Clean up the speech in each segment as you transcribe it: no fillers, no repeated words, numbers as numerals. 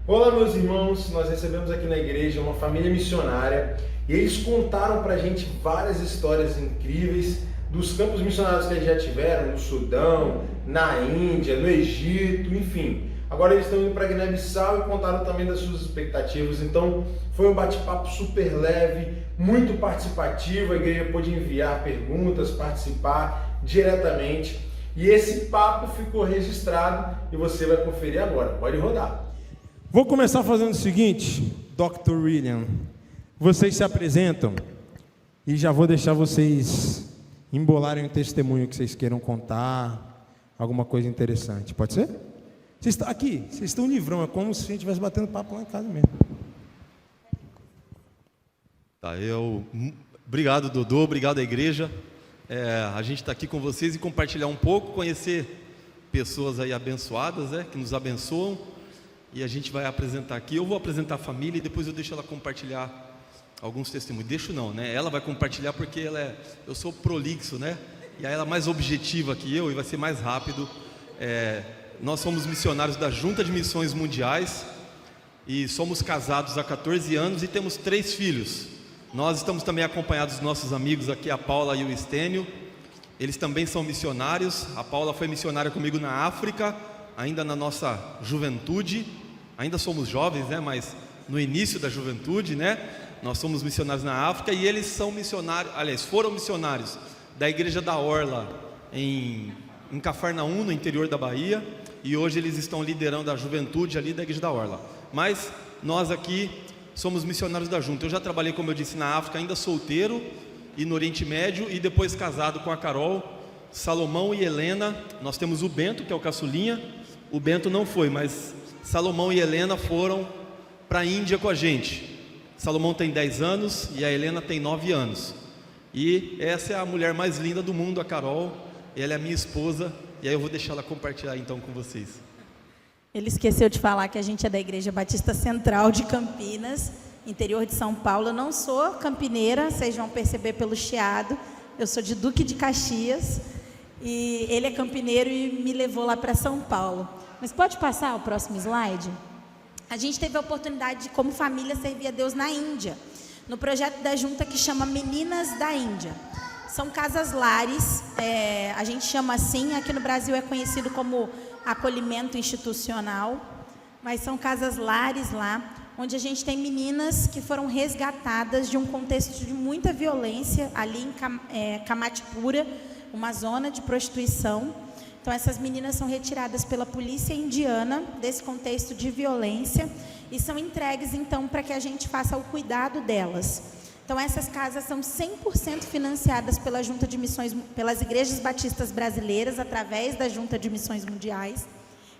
Olá, meus irmãos, nós recebemos aqui na igreja uma família missionária e eles contaram pra gente várias histórias incríveis dos campos missionários que eles já tiveram, no Sudão, na Índia, no Egito, enfim. Agora eles estão indo para Guiné-Bissau e contaram também das suas expectativas. Então foi um bate-papo super leve, muito participativo, a igreja pôde enviar perguntas, participar diretamente. E esse papo ficou registrado e você vai conferir agora, pode rodar. Vou começar fazendo o seguinte, Dr. William, vocês se apresentam e já vou deixar vocês embolarem um testemunho que vocês queiram contar, alguma coisa interessante, pode ser? Vocês estão aqui, vocês estão livrão, é como se a gente estivesse batendo papo lá em casa mesmo. Tá, obrigado, Dodô, obrigado à igreja. A gente está aqui com vocês e compartilhar um pouco, conhecer pessoas aí abençoadas, que nos abençoam. E a gente vai apresentar aqui, eu vou apresentar a família e depois eu deixo ela compartilhar alguns testemunhos. Deixo não, né? Ela vai compartilhar porque eu sou prolixo, né? E aí ela é mais objetiva que eu e vai ser mais rápido. Nós somos missionários da Junta de Missões Mundiais e somos casados há 14 anos e temos 3 filhos. Nós estamos também acompanhados dos nossos amigos aqui, a Paula e o Estênio. Eles também são missionários. A Paula foi missionária comigo na África, ainda na nossa juventude. Ainda somos jovens, né? Mas no início da juventude, né? Nós somos missionários na África e eles são missionários, aliás, foram missionários da Igreja da Orla em Cafarnaum, no interior da Bahia. E hoje eles estão liderando a juventude ali da Igreja da Orla. Mas nós aqui somos missionários da Junta. Eu já trabalhei, como eu disse, na África, ainda solteiro, e no Oriente Médio, e depois casado com a Carol, Salomão e Helena. Nós temos o Bento, que é o caçulinha. O Bento não foi, mas Salomão e Helena foram para a Índia com a gente. Salomão tem 10 anos e a Helena tem 9 anos. E essa é a mulher mais linda do mundo, a Carol. Ela é a minha esposa. E aí eu vou deixar ela compartilhar então com vocês. Ele esqueceu de falar que a gente é da Igreja Batista Central de Campinas, interior de São Paulo. Eu não sou campineira, vocês vão perceber pelo chiado. Eu sou de Duque de Caxias. E ele é campineiro e me levou lá para São Paulo. Mas pode passar o próximo slide? A gente teve a oportunidade de, como família, servir a Deus na Índia, no projeto da Junta que chama Meninas da Índia. São casas lares, a gente chama assim, aqui no Brasil é conhecido como acolhimento institucional, mas são casas lares lá, onde a gente tem meninas que foram resgatadas de um contexto de muita violência, ali em Kamatipura, uma zona de prostituição. Então essas meninas são retiradas pela polícia indiana desse contexto de violência e são entregues então para que a gente faça o cuidado delas. Então essas casas são 100% financiadas pela Junta de Missões, pelas igrejas batistas brasileiras, através da Junta de Missões Mundiais.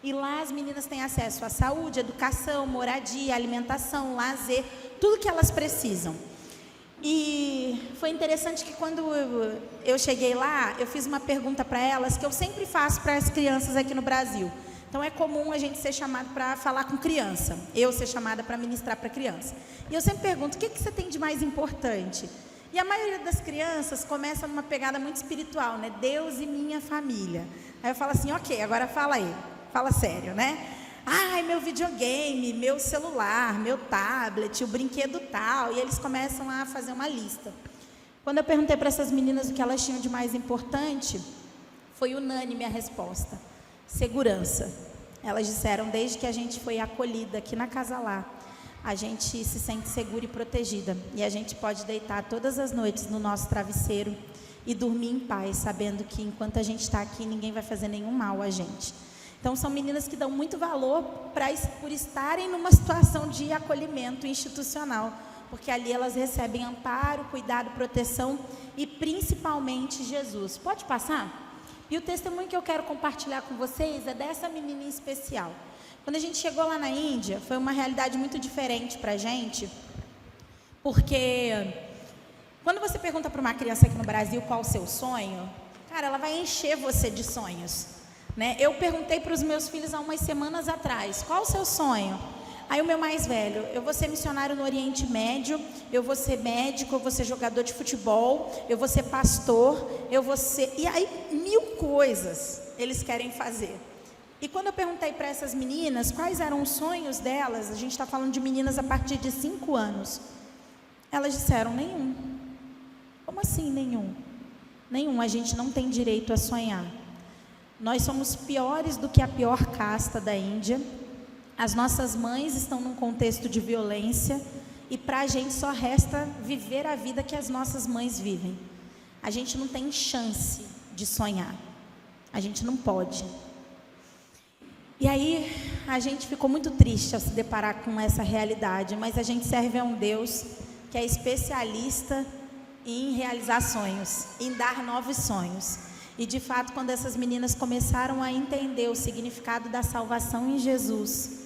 E lá as meninas têm acesso à saúde, educação, moradia, alimentação, lazer, tudo que elas precisam. E foi interessante que quando eu cheguei lá, eu fiz uma pergunta para elas que eu sempre faço para as crianças aqui no Brasil. Então é comum a gente ser chamado para falar com criança, eu ser chamada para ministrar para criança. E eu sempre pergunto, o que você tem de mais importante? E a maioria das crianças começa numa pegada muito espiritual, né? Deus e minha família. Aí eu falo assim, ok, agora fala aí, fala sério, né? Ai, meu videogame, meu celular, meu tablet, o brinquedo tal. E eles começam a fazer uma lista. Quando eu perguntei para essas meninas o que elas tinham de mais importante, foi unânime a resposta: segurança. Elas disseram, desde que a gente foi acolhida aqui na Casa Lá, a gente se sente segura e protegida. E a gente pode deitar todas as noites no nosso travesseiro e dormir em paz, sabendo que enquanto a gente está aqui, ninguém vai fazer nenhum mal a gente. Então são meninas que dão muito valor por estarem numa situação de acolhimento institucional, porque ali elas recebem amparo, cuidado, proteção e principalmente Jesus. Pode passar? E o testemunho que eu quero compartilhar com vocês é dessa menina em especial. Quando a gente chegou lá na Índia, foi uma realidade muito diferente para a gente, porque quando você pergunta para uma criança aqui no Brasil qual o seu sonho, cara, ela vai encher você de sonhos. Né? Eu perguntei para os meus filhos há umas semanas atrás, qual o seu sonho? Aí o meu mais velho, eu vou ser missionário no Oriente Médio, eu vou ser médico, eu vou ser jogador de futebol, eu vou ser pastor, eu vou ser... E aí 1000 coisas eles querem fazer. E quando eu perguntei para essas meninas quais eram os sonhos delas, a gente está falando de meninas a partir de 5 anos, elas disseram: nenhum. Como assim nenhum? Nenhum, a gente não tem direito a sonhar. Nós somos piores do que a pior casta da Índia. As nossas mães estão num contexto de violência e para a gente só resta viver a vida que as nossas mães vivem. A gente não tem chance de sonhar. A gente não pode. E aí a gente ficou muito triste ao se deparar com essa realidade, mas a gente serve a um Deus que é especialista em realizar sonhos, em dar novos sonhos. E de fato, quando essas meninas começaram a entender o significado da salvação em Jesus,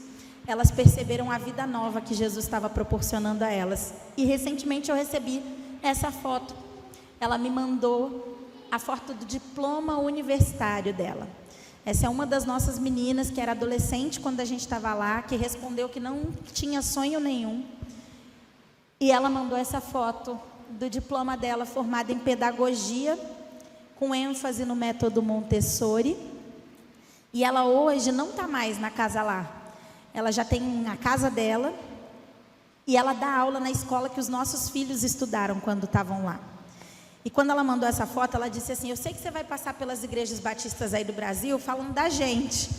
elas perceberam a vida nova que Jesus estava proporcionando a elas. E recentemente eu recebi essa foto. Ela me mandou a foto do diploma universitário dela. Essa é uma das nossas meninas que era adolescente quando a gente estava lá, que respondeu que não tinha sonho nenhum. E ela mandou essa foto do diploma dela, formada em pedagogia, com ênfase no método Montessori. E ela hoje não está mais na casa lá. Ela já tem a casa dela e ela dá aula na escola que os nossos filhos estudaram quando estavam lá. E quando ela mandou essa foto, ela disse assim: eu sei que você vai passar pelas igrejas batistas aí do Brasil falando da gente.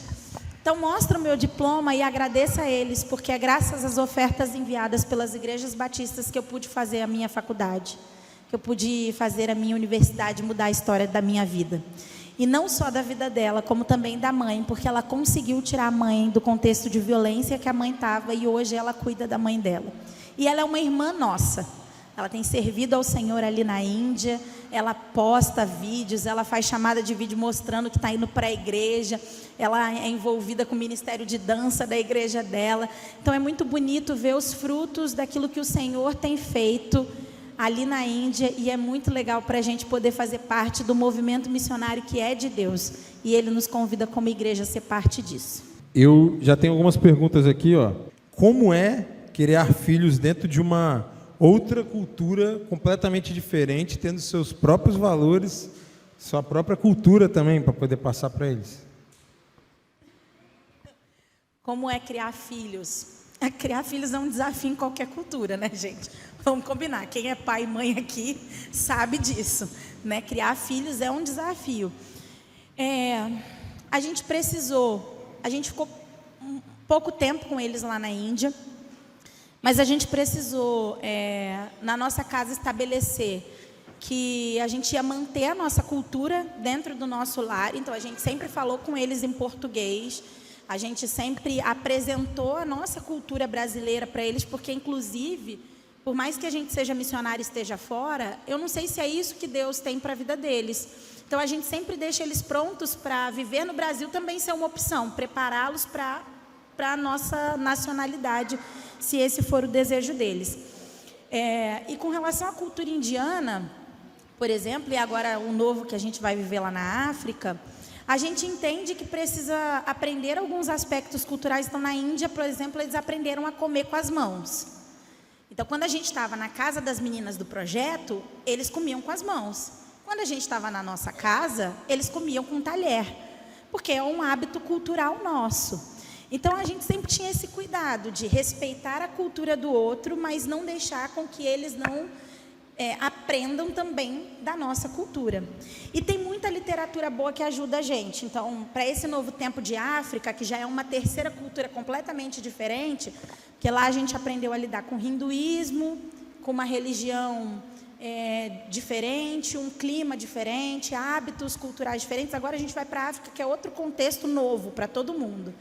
Então mostra o meu diploma e agradeça a eles, porque é graças às ofertas enviadas pelas igrejas batistas que eu pude fazer a minha faculdade, que eu pude fazer a minha universidade, mudar a história da minha vida. E não só da vida dela, como também da mãe, porque ela conseguiu tirar a mãe do contexto de violência que a mãe estava, e hoje ela cuida da mãe dela. E ela é uma irmã nossa. Ela tem servido ao Senhor ali na Índia, ela posta vídeos, ela faz chamada de vídeo mostrando que está indo para a igreja, ela é envolvida com o ministério de dança da igreja dela. Então é muito bonito ver os frutos daquilo que o Senhor tem feito ali na Índia, e é muito legal para a gente poder fazer parte do movimento missionário que é de Deus, e Ele nos convida como igreja a ser parte disso. Eu já tenho algumas perguntas aqui, ó. Como é criar filhos dentro de uma outra cultura completamente diferente, tendo seus próprios valores, sua própria cultura também, para poder passar para eles? Como é criar filhos? Criar filhos é um desafio em qualquer cultura, né, gente? Vamos combinar. Quem é pai e mãe aqui sabe disso, né? Criar filhos é um desafio. A gente ficou pouco tempo com eles lá na Índia, mas a gente precisou, na nossa casa, estabelecer que a gente ia manter a nossa cultura dentro do nosso lar. Então, a gente sempre falou com eles em português, a gente sempre apresentou a nossa cultura brasileira para eles, porque, inclusive, por mais que a gente seja missionário e esteja fora, eu não sei se é isso que Deus tem para a vida deles. Então, a gente sempre deixa eles prontos para viver no Brasil também ser uma opção, prepará-los para a nossa nacionalidade, se esse for o desejo deles. E com relação à cultura indiana, por exemplo, e agora o novo que a gente vai viver lá na África, a gente entende que precisa aprender alguns aspectos culturais. Então, na Índia, por exemplo, eles aprenderam a comer com as mãos. Então, quando a gente estava na casa das meninas do projeto, eles comiam com as mãos. Quando a gente estava na nossa casa, eles comiam com talher, porque é um hábito cultural nosso. Então, a gente sempre tinha esse cuidado de respeitar a cultura do outro, mas não deixar com que eles não aprendam também da nossa cultura. E tem muita literatura boa que ajuda a gente. Então, para esse novo tempo de África, que já é uma terceira cultura completamente diferente, porque lá a gente aprendeu a lidar com o hinduísmo, com uma religião diferente, um clima diferente, hábitos culturais diferentes. Agora a gente vai para a África, que é outro contexto novo para todo mundo.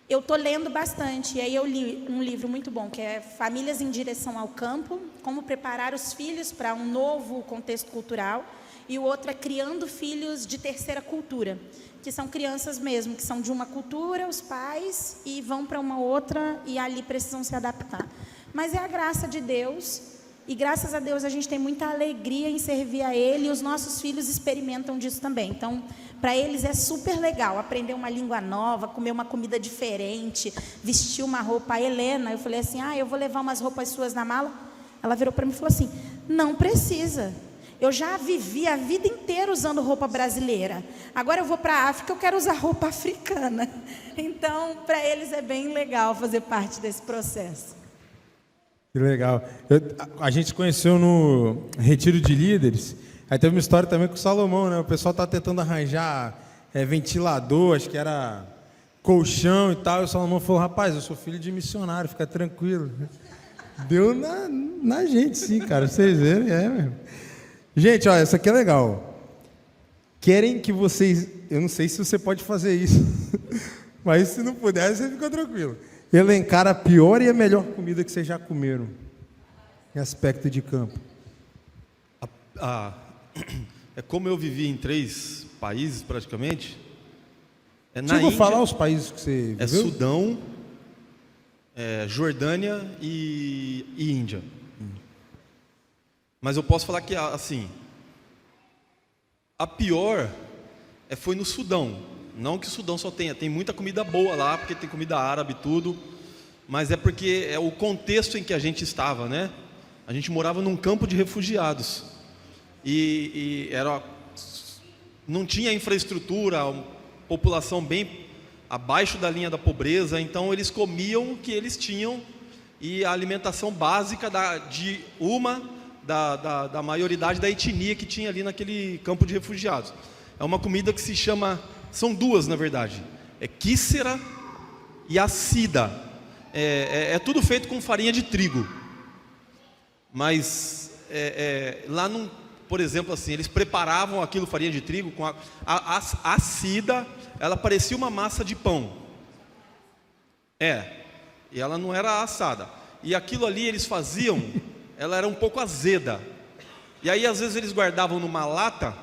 Eu estou lendo bastante, e aí eu li um livro muito bom, que é Famílias em Direção ao Campo, como preparar os filhos para um novo contexto cultural, e o outro é Criando Filhos de Terceira Cultura, que são crianças mesmo, que são de uma cultura, os pais, e vão para uma outra, e ali precisam se adaptar. Mas é a graça de Deus, e graças a Deus a gente tem muita alegria em servir a Ele, e os nossos filhos experimentam disso também. Então, para eles é super legal aprender uma língua nova, comer uma comida diferente, vestir uma roupa. A Helena, eu falei assim, eu vou levar umas roupas suas na mala. Ela virou para mim e falou assim, não precisa. Eu já vivi a vida inteira usando roupa brasileira. Agora eu vou para a África, eu quero usar roupa africana. Então, para eles é bem legal fazer parte desse processo. Que legal. A gente se conheceu no Retiro de Líderes. Aí teve uma história também com o Salomão, né? O pessoal tá tentando arranjar ventilador, acho que era colchão e tal. E o Salomão falou, rapaz, eu sou filho de missionário, fica tranquilo. Deu na gente, sim, cara. Vocês verem, mesmo. Gente, olha, isso aqui é legal. Querem que vocês... Eu não sei se você pode fazer isso. Mas se não puder, você fica tranquilo. Elencar a pior e a melhor comida que vocês já comeram. Em aspecto de campo. Como eu vivi em 3 países, praticamente... Você vou falar os países que você viveu? Sudão, Jordânia e Índia. Mas eu posso falar que, assim, a pior foi no Sudão. Não que o Sudão só tem muita comida boa lá, porque tem comida árabe e tudo, mas é porque é o contexto em que a gente estava, né? A gente morava num campo de refugiados e não tinha infraestrutura, população bem abaixo da linha da pobreza, então eles comiam o que eles tinham e a alimentação básica da maioridade da etnia que tinha ali naquele campo de refugiados. É uma comida que se chama, são 2 na verdade, quícera e acida. É tudo feito com farinha de trigo, mas lá não, por exemplo, assim, eles preparavam aquilo, farinha de trigo, com a acida, ela parecia uma massa de pão. E ela não era assada. E aquilo ali eles faziam, ela era um pouco azeda. E aí às vezes eles guardavam numa lata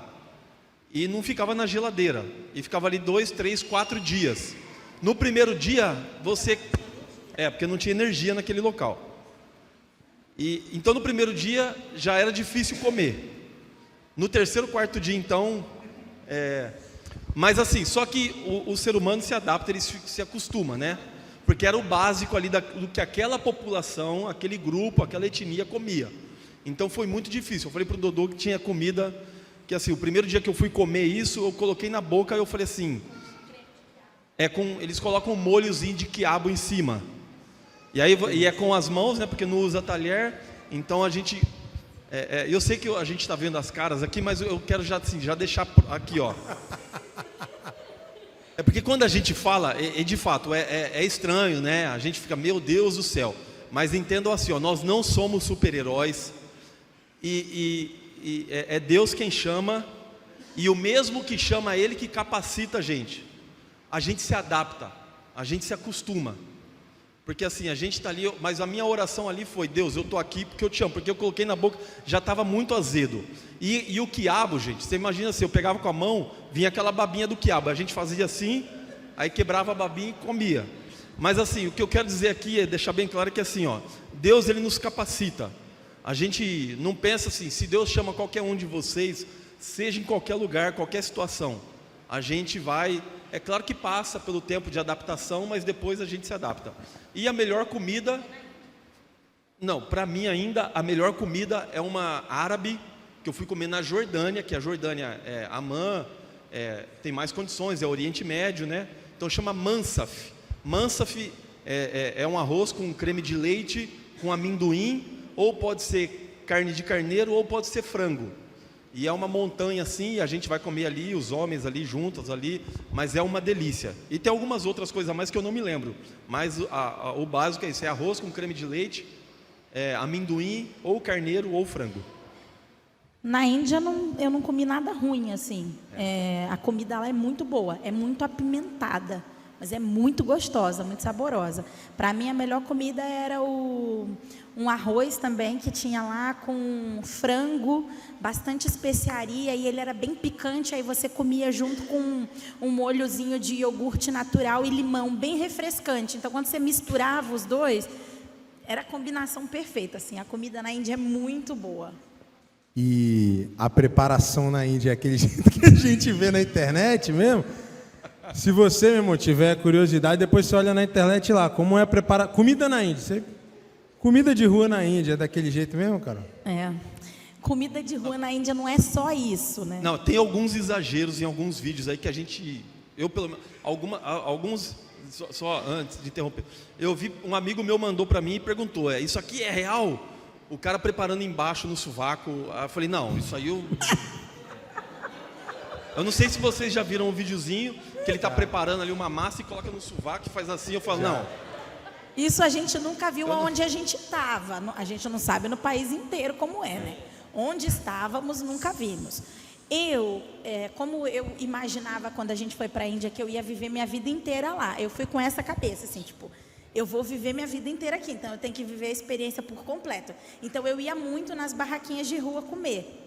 e não ficava na geladeira. E ficava ali 2, 3, 4 dias. No primeiro dia, porque não tinha energia naquele local. Então no primeiro dia já era difícil comer. No terceiro, 4º dia, então, mas assim, só que o ser humano se adapta, ele se acostuma, né? Porque era o básico ali do que aquela população, aquele grupo, aquela etnia comia. Então foi muito difícil. Eu falei para o Dodô que tinha comida, que assim, o primeiro dia que eu fui comer isso, eu coloquei na boca e eu falei assim, eles colocam um molhozinho de quiabo em cima. E é com as mãos, né? Porque não usa talher, então a gente... eu sei que a gente está vendo as caras aqui, mas eu quero já deixar aqui, ó. Porque quando a gente fala, de fato, é estranho, né? A gente fica, meu Deus do céu. Mas entendam assim, ó, nós não somos super-heróis. E é Deus quem chama. E o mesmo que chama, Ele que capacita a gente. A gente se adapta, a gente se acostuma. Porque assim, a gente está ali, mas a minha oração ali foi, Deus, eu estou aqui porque eu te amo, porque eu coloquei na boca, já estava muito azedo. E o quiabo, gente, você imagina assim, eu pegava com a mão, vinha aquela babinha do quiabo, a gente fazia assim, aí quebrava a babinha e comia. Mas assim, o que eu quero dizer aqui é deixar bem claro que assim, ó, Deus ele nos capacita. A gente não pensa assim, se Deus chama qualquer um de vocês, seja em qualquer lugar, qualquer situação, a gente vai... É claro que passa pelo tempo de adaptação, mas depois a gente se adapta. E a melhor comida... Não, para mim ainda, a melhor comida é uma árabe, que eu fui comer na Jordânia, que a Jordânia é Amã, tem mais condições, é Oriente Médio, né? Então chama mansaf. Mansaf é um arroz com creme de leite, com amendoim, ou pode ser carne de carneiro, ou pode ser frango. E é uma montanha assim, e a gente vai comer ali, os homens ali juntos ali, mas é uma delícia. E tem algumas outras coisas a mais que eu não me lembro, mas o básico é isso, é arroz com creme de leite, amendoim, ou carneiro, ou frango. Na Índia eu não comi nada ruim, assim. A comida lá é muito boa, é muito apimentada, mas é muito gostosa, muito saborosa. Para mim a melhor comida era um arroz também que tinha lá com frango, bastante especiaria, e ele era bem picante, aí você comia junto com um molhozinho de iogurte natural e limão, bem refrescante. Então quando você misturava os dois, era a combinação perfeita, assim. A comida na Índia é muito boa. E a preparação na Índia é aquele jeito que a gente vê na internet mesmo? Se você, meu irmão, tiver curiosidade, depois você olha na internet lá, como é preparar comida na Índia. Comida de rua na Índia é daquele jeito mesmo, cara? comida de rua na Índia não é só isso, né? Não, tem alguns exageros em alguns vídeos aí que a gente... Eu, pelo menos... Alguns... Só antes de interromper. Eu vi, um amigo meu mandou para mim e perguntou, isso aqui é real? O cara preparando embaixo no sovaco. Aí eu falei, não, isso aí eu... Eu não sei se vocês já viram um videozinho que ele está preparando ali uma massa e coloca no sovaco e faz assim. Eu falo, não. Isso a gente nunca viu onde a gente estava. A gente não sabe no país inteiro como é, né? Onde estávamos, nunca vimos. Como eu imaginava quando a gente foi para a Índia que eu ia viver minha vida inteira lá. Eu fui com essa cabeça, assim, tipo, eu vou viver minha vida inteira aqui, então eu tenho que viver a experiência por completo. Então eu ia muito nas barraquinhas de rua comer.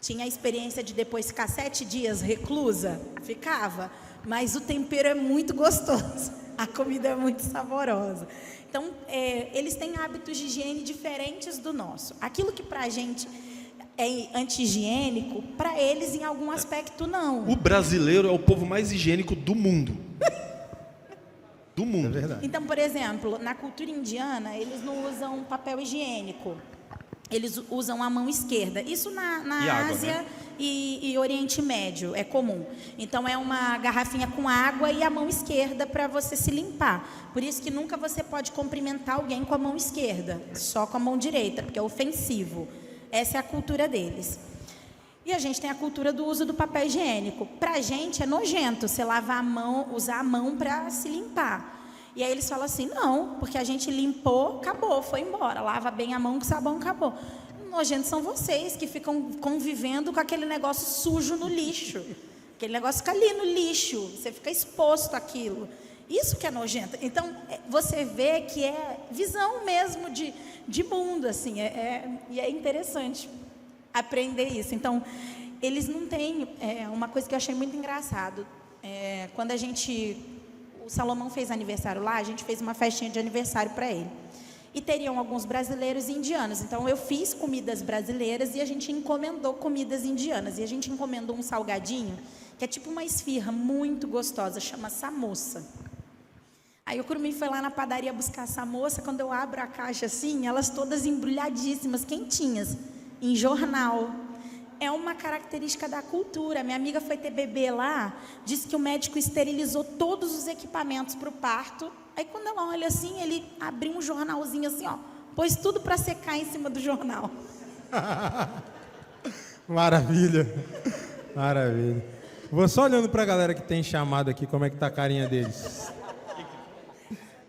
Tinha a experiência de depois ficar 7 dias reclusa, ficava, mas o tempero é muito gostoso, a comida é muito saborosa. Então, eles têm hábitos de higiene diferentes do nosso. Aquilo que para a gente é anti-higiênico, para eles em algum aspecto não. O brasileiro é o povo mais higiênico do mundo. Do mundo. É verdade. Então, por exemplo, na cultura indiana, eles não usam papel higiênico. Eles usam a mão esquerda. Isso na água, Ásia, né? e Oriente Médio é comum. Então é uma garrafinha com água e a mão esquerda para você se limpar. Por isso que nunca você pode cumprimentar alguém com a mão esquerda, só com a mão direita, porque é ofensivo. Essa é a cultura deles. E a gente tem a cultura do uso do papel higiênico. Para a gente é nojento você lavar a mão, usar a mão para se limpar. E aí eles falam assim, não, porque a gente limpou, acabou, foi embora. Lava bem a mão com sabão, acabou. Nojento são vocês que ficam convivendo com aquele negócio sujo no lixo. Aquele negócio fica ali no lixo, você fica exposto àquilo. Isso que é nojento. Então, você vê que é visão mesmo de mundo, assim. E é interessante aprender isso. Então, eles não têm... uma coisa que eu achei muito engraçado. Quando o Salomão fez aniversário lá, a gente fez uma festinha de aniversário para ele. E teriam alguns brasileiros e indianos. Então, eu fiz comidas brasileiras e a gente encomendou comidas indianas. E a gente encomendou um salgadinho, que é tipo uma esfirra muito gostosa, chama samosa. Aí o Curumim foi lá na padaria buscar samosa. Quando eu abro a caixa assim, elas todas embrulhadíssimas, quentinhas, em jornal. É uma característica da cultura. Minha amiga foi ter bebê lá, disse que o médico esterilizou todos os equipamentos para o parto. Aí quando ela olha assim, ele abriu um jornalzinho assim, ó, pôs tudo para secar em cima do jornal. Maravilha, maravilha. Vou só olhando para a galera que tem chamado aqui, como é que tá a carinha deles.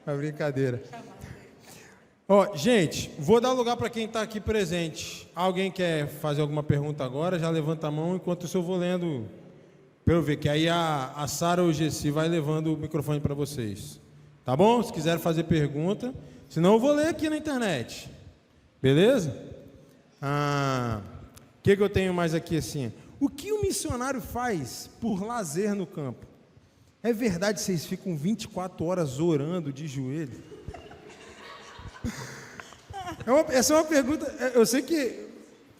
É brincadeira. Ó, gente, vou dar lugar para quem está aqui presente. Alguém quer fazer alguma pergunta agora? Já levanta a mão enquanto eu vou lendo, para eu ver, que aí a Sara ou o Gessi vai levando o microfone para vocês. Tá bom? Se quiser fazer pergunta. Senão eu vou ler aqui na internet. Beleza? O que eu tenho mais aqui assim? O que o missionário faz por lazer no campo? É verdade que vocês ficam 24 horas orando de joelho? Essa é uma pergunta, eu sei que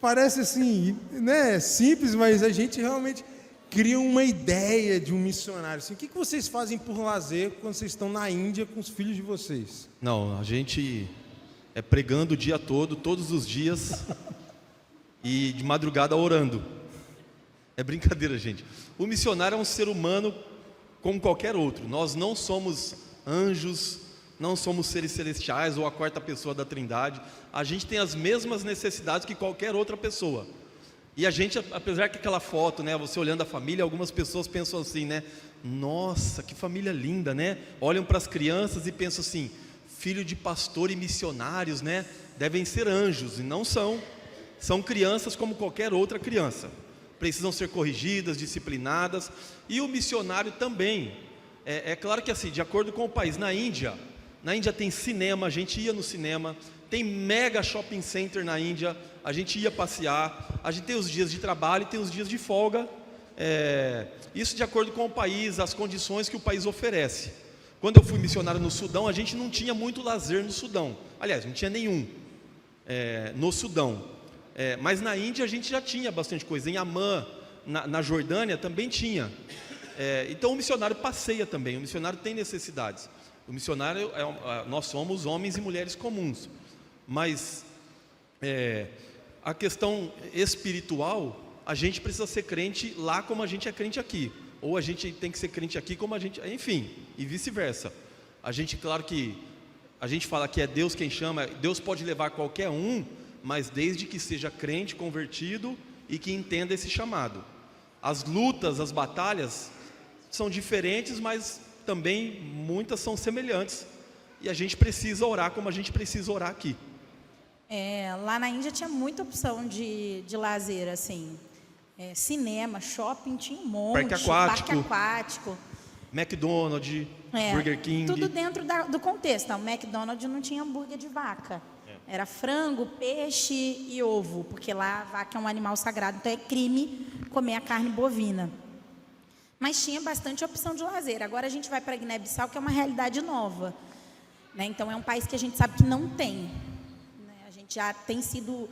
parece assim, né, simples, mas a gente realmente cria uma ideia de um missionário. Assim, o que vocês fazem por lazer quando vocês estão na Índia com os filhos de vocês? Não, a gente é pregando o dia todo, todos os dias, e de madrugada orando. É brincadeira, gente. O missionário é um ser humano como qualquer outro. Nós não somos anjos, não somos seres celestiais ou a quarta pessoa da Trindade. A gente tem as mesmas necessidades que qualquer outra pessoa. E a gente, apesar que aquela foto, né, você olhando a família, algumas pessoas pensam assim, né? Nossa, que família linda, né? Olham para as crianças e pensam assim, filho de pastor e missionários, né? Devem ser anjos, e não são. São crianças como qualquer outra criança. Precisam ser corrigidas, disciplinadas. E o missionário também. É claro que assim, de acordo com o país, na Índia tem cinema, a gente ia no cinema. Tem mega shopping center na Índia, a gente ia passear. A gente tem os dias de trabalho e tem os dias de folga. Isso de acordo com o país, as condições que o país oferece. Quando eu fui missionário no Sudão, a gente não tinha muito lazer no Sudão. Aliás, não tinha nenhum no Sudão. Mas na Índia a gente já tinha bastante coisa. Em Amman, na Jordânia, também tinha. Então o missionário passeia também, o missionário tem necessidades. O missionário, nós somos homens e mulheres comuns. Mas a questão espiritual, a gente precisa ser crente lá como a gente é crente aqui, ou a gente tem que ser crente aqui como a gente, enfim, e vice-versa. A gente, claro que a gente fala que é Deus quem chama, Deus pode levar qualquer um, mas desde que seja crente, convertido e que entenda esse chamado. As lutas, as batalhas são diferentes, mas também muitas são semelhantes, e a gente precisa orar como a gente precisa orar aqui. Lá na Índia tinha muita opção de lazer, assim, cinema, shopping, tinha um monte, parque aquático, McDonald's, Burger King. Tudo dentro do contexto. Então, o McDonald's não tinha hambúrguer de vaca, era frango, peixe e ovo, porque lá a vaca é um animal sagrado, então é crime comer a carne bovina. Mas tinha bastante opção de lazer. Agora a gente vai para Guiné-Bissau, que é uma realidade nova, né? Então é um país que a gente sabe que não tem, né? A gente já tem sido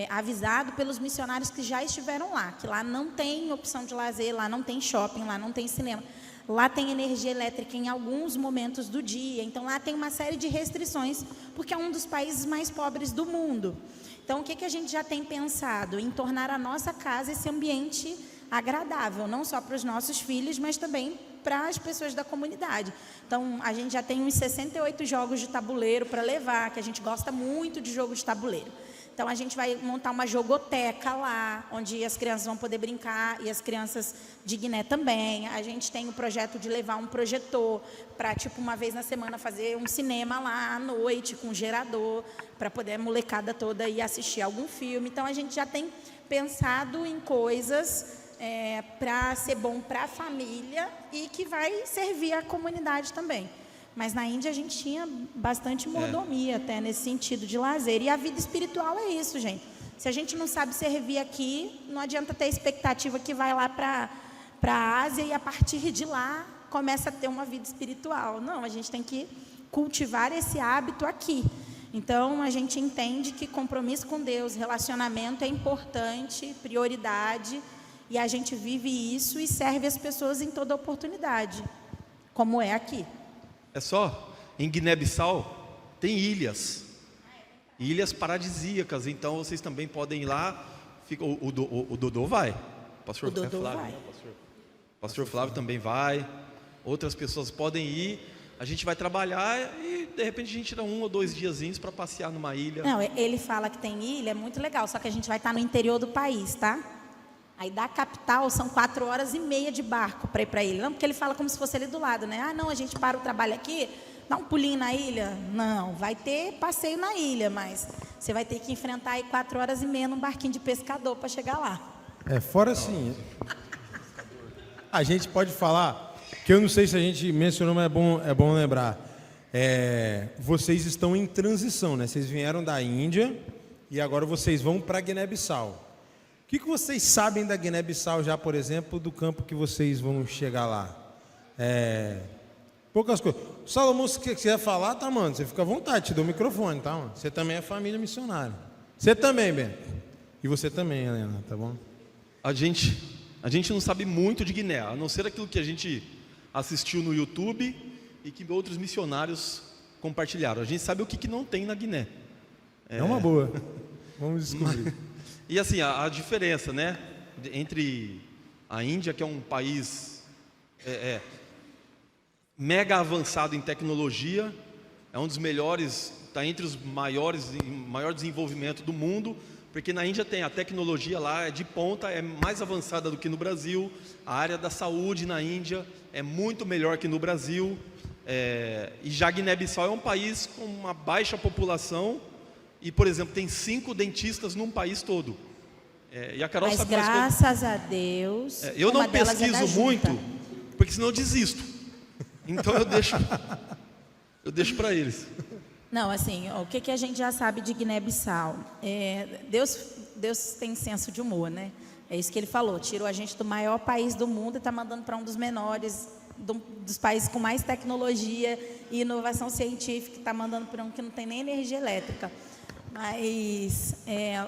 avisado pelos missionários que já estiveram lá, que lá não tem opção de lazer, lá não tem shopping, lá não tem cinema. Lá tem energia elétrica em alguns momentos do dia, então lá tem uma série de restrições, porque é um dos países mais pobres do mundo. Então, o que a gente já tem pensado? Em tornar a nossa casa esse ambiente agradável, não só para os nossos filhos, mas também para as pessoas da comunidade. Então, a gente já tem uns 68 jogos de tabuleiro para levar, que a gente gosta muito de jogos de tabuleiro. Então, a gente vai montar uma jogoteca lá, onde as crianças vão poder brincar, e as crianças de Guiné também. A gente tem o projeto de levar um projetor para, tipo, uma vez na semana fazer um cinema lá à noite, com gerador, para poder a molecada toda ir assistir algum filme. Então, a gente já tem pensado em coisas para ser bom para a família e que vai servir a comunidade também. Mas na Índia a gente tinha bastante mordomia até nesse sentido de lazer. E a vida espiritual é isso, gente. Se a gente não sabe servir aqui, não adianta ter expectativa que vai lá para a Ásia e a partir de lá começa a ter uma vida espiritual. Não, a gente tem que cultivar esse hábito aqui. Então a gente entende que compromisso com Deus, relacionamento é importante, prioridade, e a gente vive isso e serve as pessoas em toda oportunidade, como é aqui. É só, em Guiné-Bissau tem ilhas paradisíacas, então vocês também podem ir lá. O Dodô vai, pastor Flávio, vai. Né? Pastor Flávio também vai, outras pessoas podem ir. A gente vai trabalhar e de repente a gente tira 1 ou 2 diazinhos para passear numa ilha. Não, ele fala que tem ilha, é muito legal, só que a gente vai estar no interior do país, tá? Aí da capital são 4h30 de barco para ir para a ilha. Não, porque ele fala como se fosse ali do lado, né? Ah, não, a gente para o trabalho aqui, dá um pulinho na ilha. Não, vai ter passeio na ilha, mas você vai ter que enfrentar aí 4h30 num barquinho de pescador para chegar lá. Fora assim, a gente pode falar, que eu não sei se a gente mencionou, mas é bom lembrar. Vocês estão em transição, né? Vocês vieram da Índia e agora vocês vão para Guiné-Bissau. O que vocês sabem da Guiné-Bissau já, por exemplo, do campo que vocês vão chegar lá? Poucas coisas. Salomão, se quiser falar, tá, mano? Você fica à vontade, te dou o microfone, tá, mano? Você também é família missionária. Você também, Ben. E você também, Helena, tá bom? A gente não sabe muito de Guiné, a não ser aquilo que a gente assistiu no YouTube e que outros missionários compartilharam. A gente sabe o que não tem na Guiné. É uma boa. Vamos descobrir. E assim, a diferença, né, entre a Índia, que é um país mega avançado em tecnologia, é um dos melhores, está entre os maior desenvolvimento do mundo, porque na Índia tem a tecnologia lá, é de ponta, é mais avançada do que no Brasil. A área da saúde na Índia é muito melhor que no Brasil. E já Guiné-Bissau é um país com uma baixa população, e, por exemplo, tem 5 dentistas num país todo. E a Carol Mas sabe graças a Deus. Eu não pesquiso muito, porque senão eu desisto. Então eu deixo para eles. Não, assim, o que a gente já sabe de Guiné-Bissau? Deus tem senso de humor, né? É isso que ele falou. Tirou a gente do maior país do mundo e está mandando para um dos menores, dos países com mais tecnologia e inovação científica, está mandando para um que não tem nem energia elétrica. Mas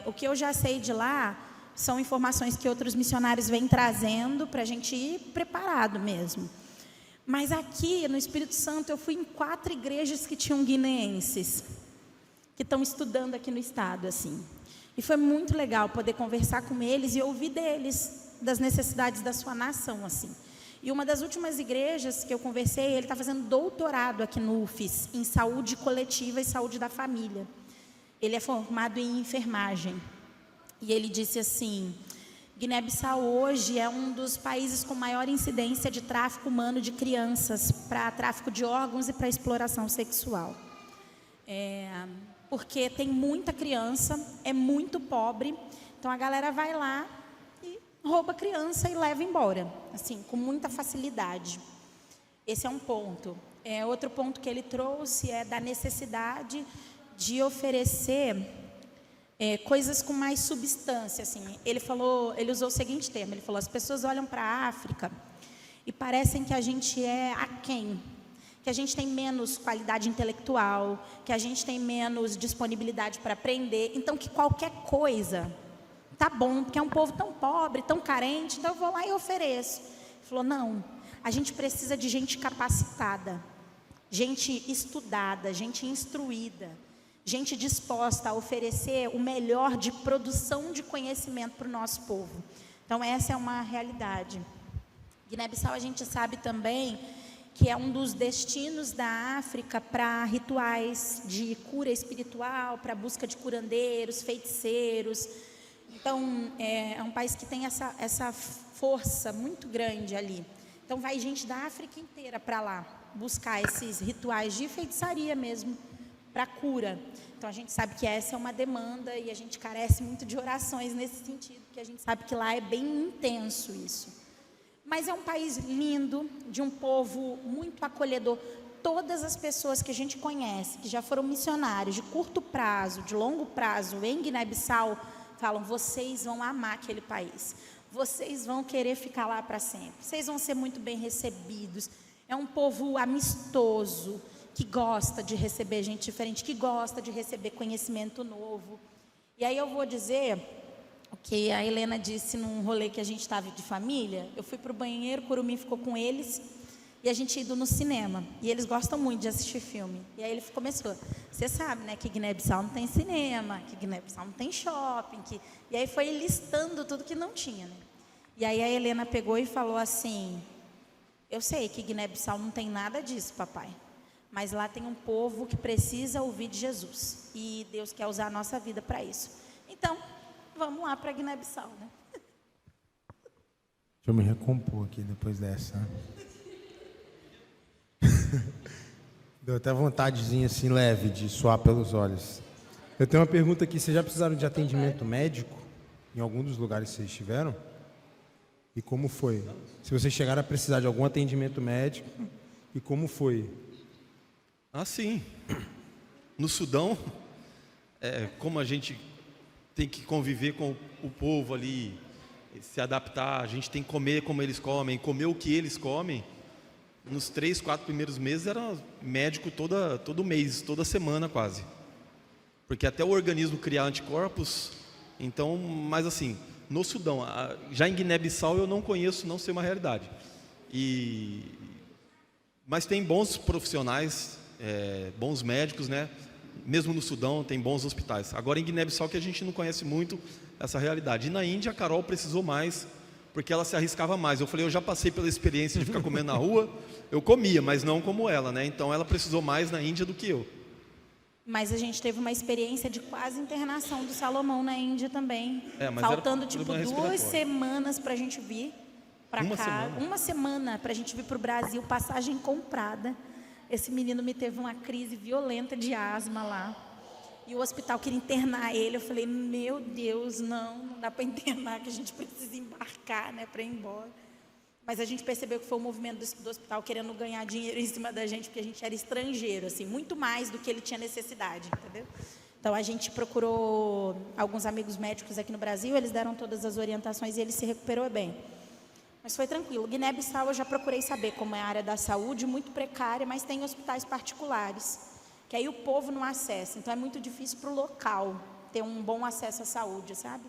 o que eu já sei de lá são informações que outros missionários vêm trazendo para a gente ir preparado mesmo. Mas aqui no Espírito Santo eu fui em 4 igrejas que tinham guineenses, que estão estudando aqui no estado, assim. E foi muito legal poder conversar com eles e ouvir deles, das necessidades da sua nação, assim. E uma das últimas igrejas que eu conversei, ele está fazendo doutorado aqui no UFES, em saúde coletiva e saúde da família. Ele é formado em enfermagem. E ele disse assim: Guiné-Bissau hoje é um dos países com maior incidência de tráfico humano de crianças para tráfico de órgãos e para exploração sexual. Porque tem muita criança, é muito pobre, então a galera vai lá e rouba a criança e leva embora, assim, com muita facilidade. Esse é um ponto. Outro ponto que ele trouxe é da necessidade de oferecer coisas com mais substância, assim. Ele usou o seguinte termo, ele falou: as pessoas olham para a África e parecem que a gente é aquém, que a gente tem menos qualidade intelectual, que a gente tem menos disponibilidade para aprender, então que qualquer coisa tá bom, porque é um povo tão pobre, tão carente, então eu vou lá e ofereço. Ele falou: não, a gente precisa de gente capacitada, gente estudada, gente instruída, gente disposta a oferecer o melhor de produção de conhecimento para o nosso povo. Então essa é uma realidade. Guiné-Bissau, a gente sabe também que é um dos destinos da África para rituais de cura espiritual, para busca de curandeiros, feiticeiros. Então é um país que tem essa força muito grande ali. Então vai gente da África inteira para lá buscar esses rituais de feitiçaria mesmo, para cura. Então a gente sabe que essa é uma demanda e a gente carece muito de orações nesse sentido, porque a gente sabe que lá é bem intenso isso. Mas é um país lindo, de um povo muito acolhedor. Todas as pessoas que a gente conhece, que já foram missionários de curto prazo, de longo prazo em Guiné-Bissau, falam: vocês vão amar aquele país, vocês vão querer ficar lá para sempre, vocês vão ser muito bem recebidos. É um povo amistoso, que gosta de receber gente diferente, que gosta de receber conhecimento novo. E aí eu vou dizer o que a Helena disse num rolê que a gente estava de família. Eu fui para o banheiro, o Curumim ficou com eles, e a gente ido no cinema. E eles gostam muito de assistir filme. E aí ele começou: você sabe, né, que Guiné-Bissau não tem cinema, que Guiné-Bissau não tem shopping. E aí foi listando tudo que não tinha, né? E aí a Helena pegou e falou assim: eu sei que Guiné-Bissau não tem nada disso, papai, mas lá tem um povo que precisa ouvir de Jesus. E Deus quer usar a nossa vida para isso. Então, vamos lá para Guiné-Bissau, né? Deixa eu me recompor aqui depois dessa. Deu até vontadezinha assim leve de suar pelos olhos. Eu tenho uma pergunta aqui: vocês já precisaram de atendimento médico em algum dos lugares que vocês estiveram? E como foi? Se vocês chegaram a precisar de algum atendimento médico, e como foi? Ah, sim. No Sudão, como a gente tem que conviver com o povo ali, se adaptar, a gente tem que comer como eles comem, comer o que eles comem. Nos 3, 4 primeiros meses era médico todo mês, toda semana quase. Porque até o organismo criar anticorpos. Então, mas assim, no Sudão, já em Guiné-Bissau eu não conheço, não sei uma realidade. Mas tem bons profissionais, bons médicos, né? Mesmo no Sudão tem bons hospitais. Agora em Guiné-Bissau que a gente não conhece muito essa realidade. E na Índia a Carol precisou mais, porque ela se arriscava mais. Eu falei: eu já passei pela experiência de ficar comendo na rua, eu comia, mas não como ela, né? Então ela precisou mais na Índia do que eu. Mas a gente teve uma experiência de quase internação do Salomão na Índia também. Mas faltando tipo 2 semanas para a gente vir para cá. Semana. Uma semana para a gente vir para o Brasil, passagem comprada. Esse menino me teve uma crise violenta de asma lá. E o hospital queria internar ele. Eu falei: meu Deus, não dá para internar, que a gente precisa embarcar, né, para ir embora. Mas a gente percebeu que foi o movimento do hospital querendo ganhar dinheiro em cima da gente, porque a gente era estrangeiro, assim, muito mais do que ele tinha necessidade, entendeu? Então a gente procurou alguns amigos médicos aqui no Brasil, eles deram todas as orientações e ele se recuperou bem. Mas foi tranquilo. Guiné-Bissau eu já procurei saber como é a área da saúde, muito precária, mas tem hospitais particulares, que aí o povo não acessa. Então é muito difícil para o local ter um bom acesso à saúde, sabe?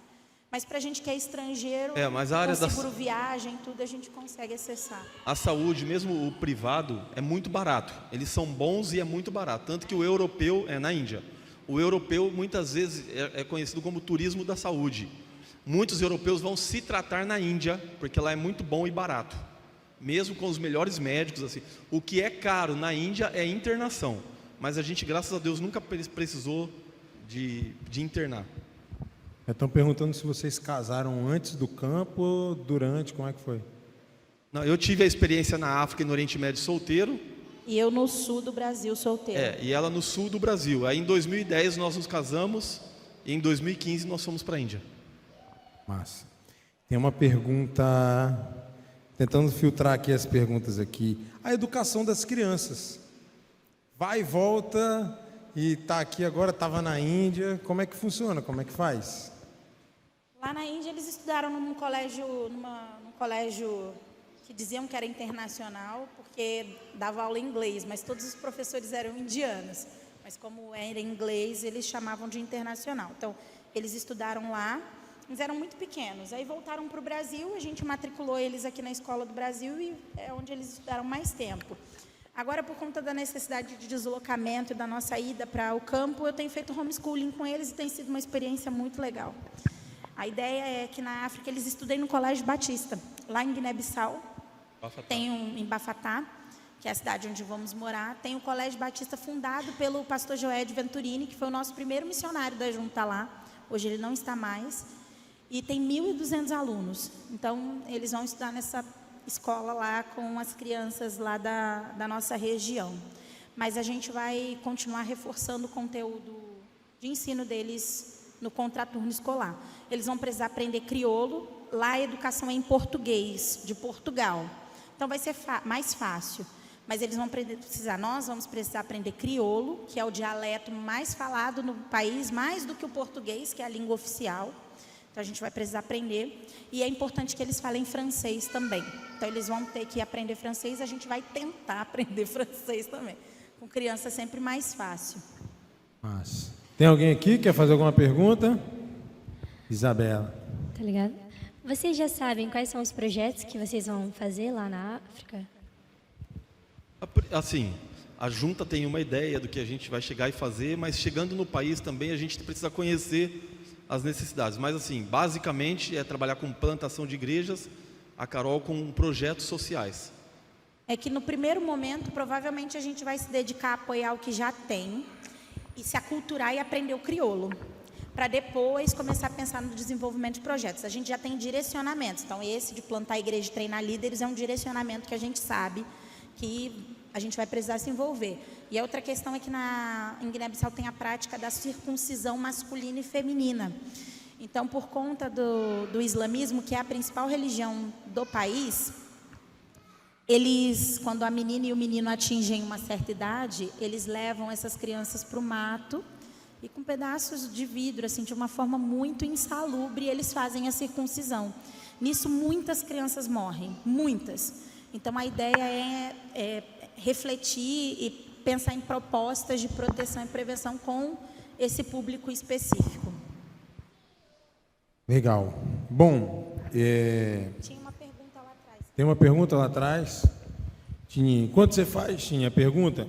Mas para a gente que é estrangeiro, mas a área com seguro viagem, tudo a gente consegue acessar. A saúde, mesmo o privado, é muito barato. Eles são bons e é muito barato. Tanto que o europeu, na Índia, O europeu muitas vezes é conhecido como turismo da saúde. Muitos europeus vão se tratar na Índia, porque lá é muito bom e barato, mesmo com os melhores médicos. Assim. O que é caro na Índia é internação, mas a gente, graças a Deus, nunca precisou de internar. Estão perguntando se vocês casaram antes do campo ou durante, como é que foi? Não, eu tive a experiência na África e no Oriente Médio solteiro. E eu no sul do Brasil, solteira. E ela no sul do Brasil. Aí em 2010 nós nos casamos e em 2015 nós fomos para a Índia. Massa. Tem uma pergunta, tentando filtrar aqui as perguntas aqui. A educação das crianças. Vai e volta e está aqui agora, estava na Índia. Como é que funciona? Como é que faz? Lá na Índia eles estudaram num colégio que diziam que era internacional, porque dava aula em inglês, mas todos os professores eram indianos. Mas como era em inglês, eles chamavam de internacional. Então, eles estudaram lá, mas eram muito pequenos. Aí voltaram para o Brasil, a gente matriculou eles aqui na Escola do Brasil e é onde eles estudaram mais tempo. Agora, por conta da necessidade de deslocamento e da nossa ida para o campo, eu tenho feito homeschooling com eles e tem sido uma experiência muito legal. A ideia é que na África eles estudem no Colégio Batista, lá em Guiné-Bissau. Tem em Bafatá, que é a cidade onde vamos morar, tem o Colégio Batista fundado pelo pastor Joed Venturini, que foi o nosso primeiro missionário da junta lá. Hoje ele não está mais. E tem 1.200 alunos. Então, eles vão estudar nessa escola lá com as crianças lá da nossa região. Mas a gente vai continuar reforçando o conteúdo de ensino deles no contraturno escolar. Eles vão precisar aprender crioulo. Lá a educação é em português, de Portugal. Então vai ser mais fácil. Mas eles vão nós vamos precisar aprender crioulo, que é o dialeto mais falado no país, mais do que o português, que é a língua oficial. Então a gente vai precisar aprender. E é importante que eles falem francês também. Então eles vão ter que aprender francês, a gente vai tentar aprender francês também. Com criança é sempre mais fácil. Massa. Tem alguém aqui que quer fazer alguma pergunta? Isabela. Tá ligado? Vocês já sabem quais são os projetos que vocês vão fazer lá na África? Assim, a junta tem uma ideia do que a gente vai chegar e fazer, mas chegando no país também a gente precisa conhecer as necessidades. Mas assim, basicamente é trabalhar com plantação de igrejas, a Carol com projetos sociais. É que no primeiro momento, provavelmente a gente vai se dedicar a apoiar o que já tem e se aculturar e aprender o crioulo, para depois começar a pensar no desenvolvimento de projetos. A gente já tem direcionamentos, então esse de plantar a igreja e treinar líderes é um direcionamento que a gente sabe que a gente vai precisar se envolver. E a outra questão é que em Guiné-Bissau tem a prática da circuncisão masculina e feminina. Então, por conta do islamismo, que é a principal religião do país, quando a menina e o menino atingem uma certa idade, eles levam essas crianças para o mato e com pedaços de vidro, assim, de uma forma muito insalubre, eles fazem a circuncisão. Nisso, muitas crianças morrem, muitas. Então, a ideia é refletir e pensar em propostas de proteção e prevenção com esse público específico. Legal. Bom, Tinha uma pergunta lá atrás. tem uma pergunta lá atrás. Tininha, enquanto você faz, Tininha, a pergunta,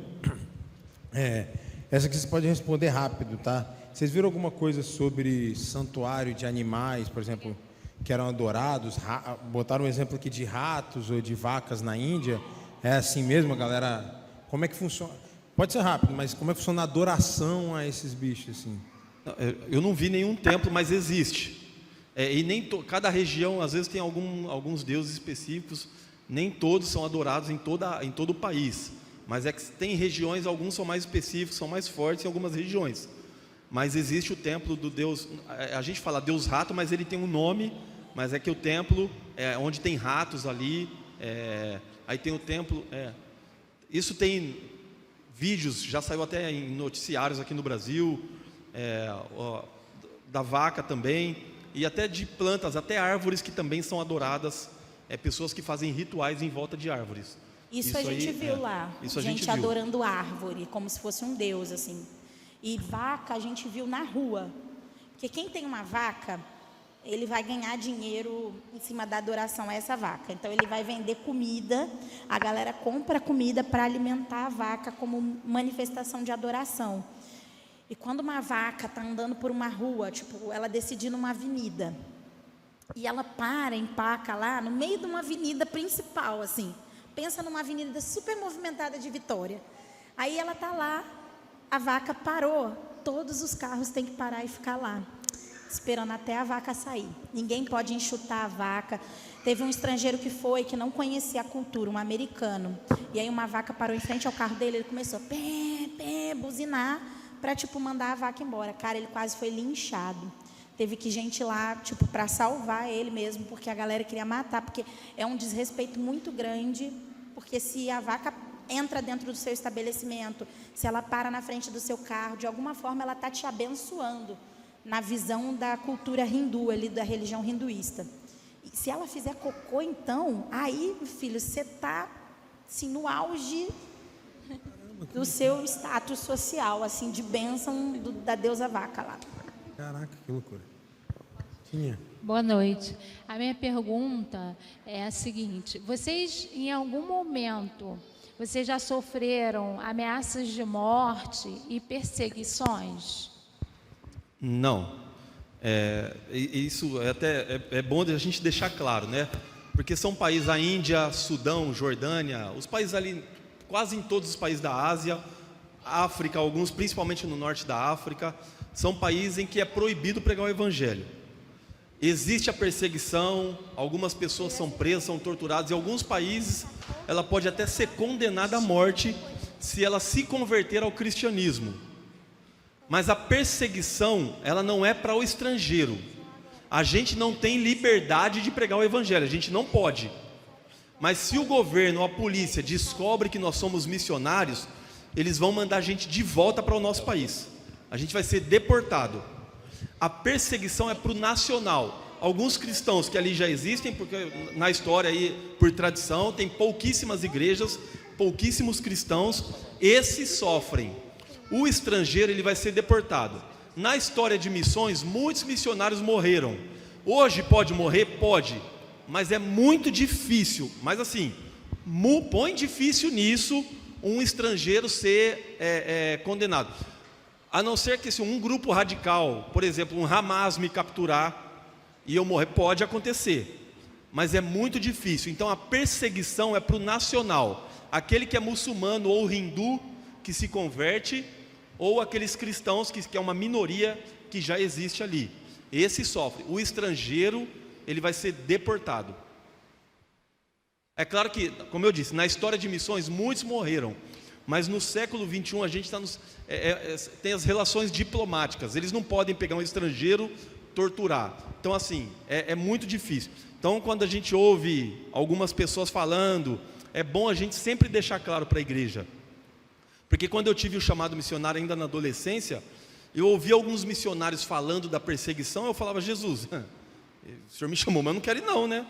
essa que você pode responder rápido, tá? Vocês viram alguma coisa sobre santuário de animais, por exemplo, que eram adorados? Botaram um exemplo aqui de ratos ou de vacas na Índia. É assim mesmo, galera? Como é que funciona? Pode ser rápido, mas como é que funciona a adoração a esses bichos, assim? Eu não vi nenhum templo, mas existe. E nem cada região, às vezes, tem alguns deuses específicos. Nem todos são adorados em todo o país. Mas é que tem regiões, alguns são mais específicos, são mais fortes em algumas regiões. Mas existe o templo do Deus, a gente fala Deus rato, mas ele tem um nome, mas é que o templo é onde tem ratos ali, aí tem o templo, isso tem vídeos, já saiu até em noticiários aqui no Brasil, da vaca também, e até de plantas, até árvores que também são adoradas, pessoas que fazem rituais em volta de árvores. Isso a gente viu lá, isso a gente viu. adorando árvore, como se fosse um deus, assim. E vaca a gente viu na rua, porque quem tem uma vaca, ele vai ganhar dinheiro em cima da adoração a essa vaca. Então ele vai vender comida, a galera compra comida para alimentar a vaca como manifestação de adoração. E quando uma vaca está andando por uma rua, tipo, ela decide ir numa avenida, e ela empaca lá no meio de uma avenida principal, assim. Pensa numa avenida super movimentada de Vitória. Aí ela está lá, a vaca parou, todos os carros têm que parar e ficar lá, esperando até a vaca sair. Ninguém pode enxutar a vaca. Teve um estrangeiro que não conhecia a cultura, um americano. E aí uma vaca parou em frente ao carro dele, ele começou a buzinar para, tipo, mandar a vaca embora. Cara, ele quase foi linchado. Teve que gente lá, tipo, para salvar ele mesmo, porque a galera queria matar, porque é um desrespeito muito grande, porque se a vaca entra dentro do seu estabelecimento, se ela para na frente do seu carro, de alguma forma ela está te abençoando, na visão da cultura hindu, ali, da religião hinduísta. E se ela fizer cocô, então, aí, filho, você está assim, no auge do seu status social, assim, de bênção da deusa vaca lá. Caraca, que loucura. Tinha. Boa noite. A minha pergunta é a seguinte: vocês, em algum momento, vocês já sofreram ameaças de morte e perseguições? Não. Isso é bom a gente deixar claro, né? Porque são países, a Índia, Sudão, Jordânia, os países ali, quase em todos os países da Ásia, África, alguns principalmente no norte da África, são países em que é proibido pregar o evangelho. Existe a perseguição, algumas pessoas são presas, são torturadas. Em alguns países, ela pode até ser condenada à morte se ela se converter ao cristianismo. Mas a perseguição, ela não é para o estrangeiro. A gente não tem liberdade de pregar o evangelho, a gente não pode. Mas se o governo ou a polícia descobre que nós somos missionários, eles vão mandar a gente de volta para o nosso país. A gente vai ser deportado. A perseguição é para o nacional. Alguns cristãos que ali já existem, porque na história aí, por tradição, tem pouquíssimas igrejas, pouquíssimos cristãos, esses sofrem. O estrangeiro, ele vai ser deportado. Na história de missões, muitos missionários morreram. Hoje pode morrer? Pode, mas é muito difícil. Mas assim, põe difícil nisso um estrangeiro ser condenado. A não ser que se um grupo radical, por exemplo, um Hamas me capturar e eu morrer, pode acontecer, mas é muito difícil. Então a perseguição é para o nacional, aquele que é muçulmano ou hindu que se converte, ou aqueles cristãos que é uma minoria que já existe ali. Esse sofre. O estrangeiro, ele vai ser deportado. É claro que, como eu disse, na história de missões muitos morreram, mas no século 21 a gente tem as relações diplomáticas. Eles não podem pegar um estrangeiro, torturar. Então assim, é muito difícil. Então quando a gente ouve algumas pessoas falando, é bom a gente sempre deixar claro para a igreja. Porque quando eu tive o chamado missionário ainda na adolescência, eu ouvi alguns missionários falando da perseguição, eu falava: Jesus, o senhor me chamou, mas eu não quero ir não, né?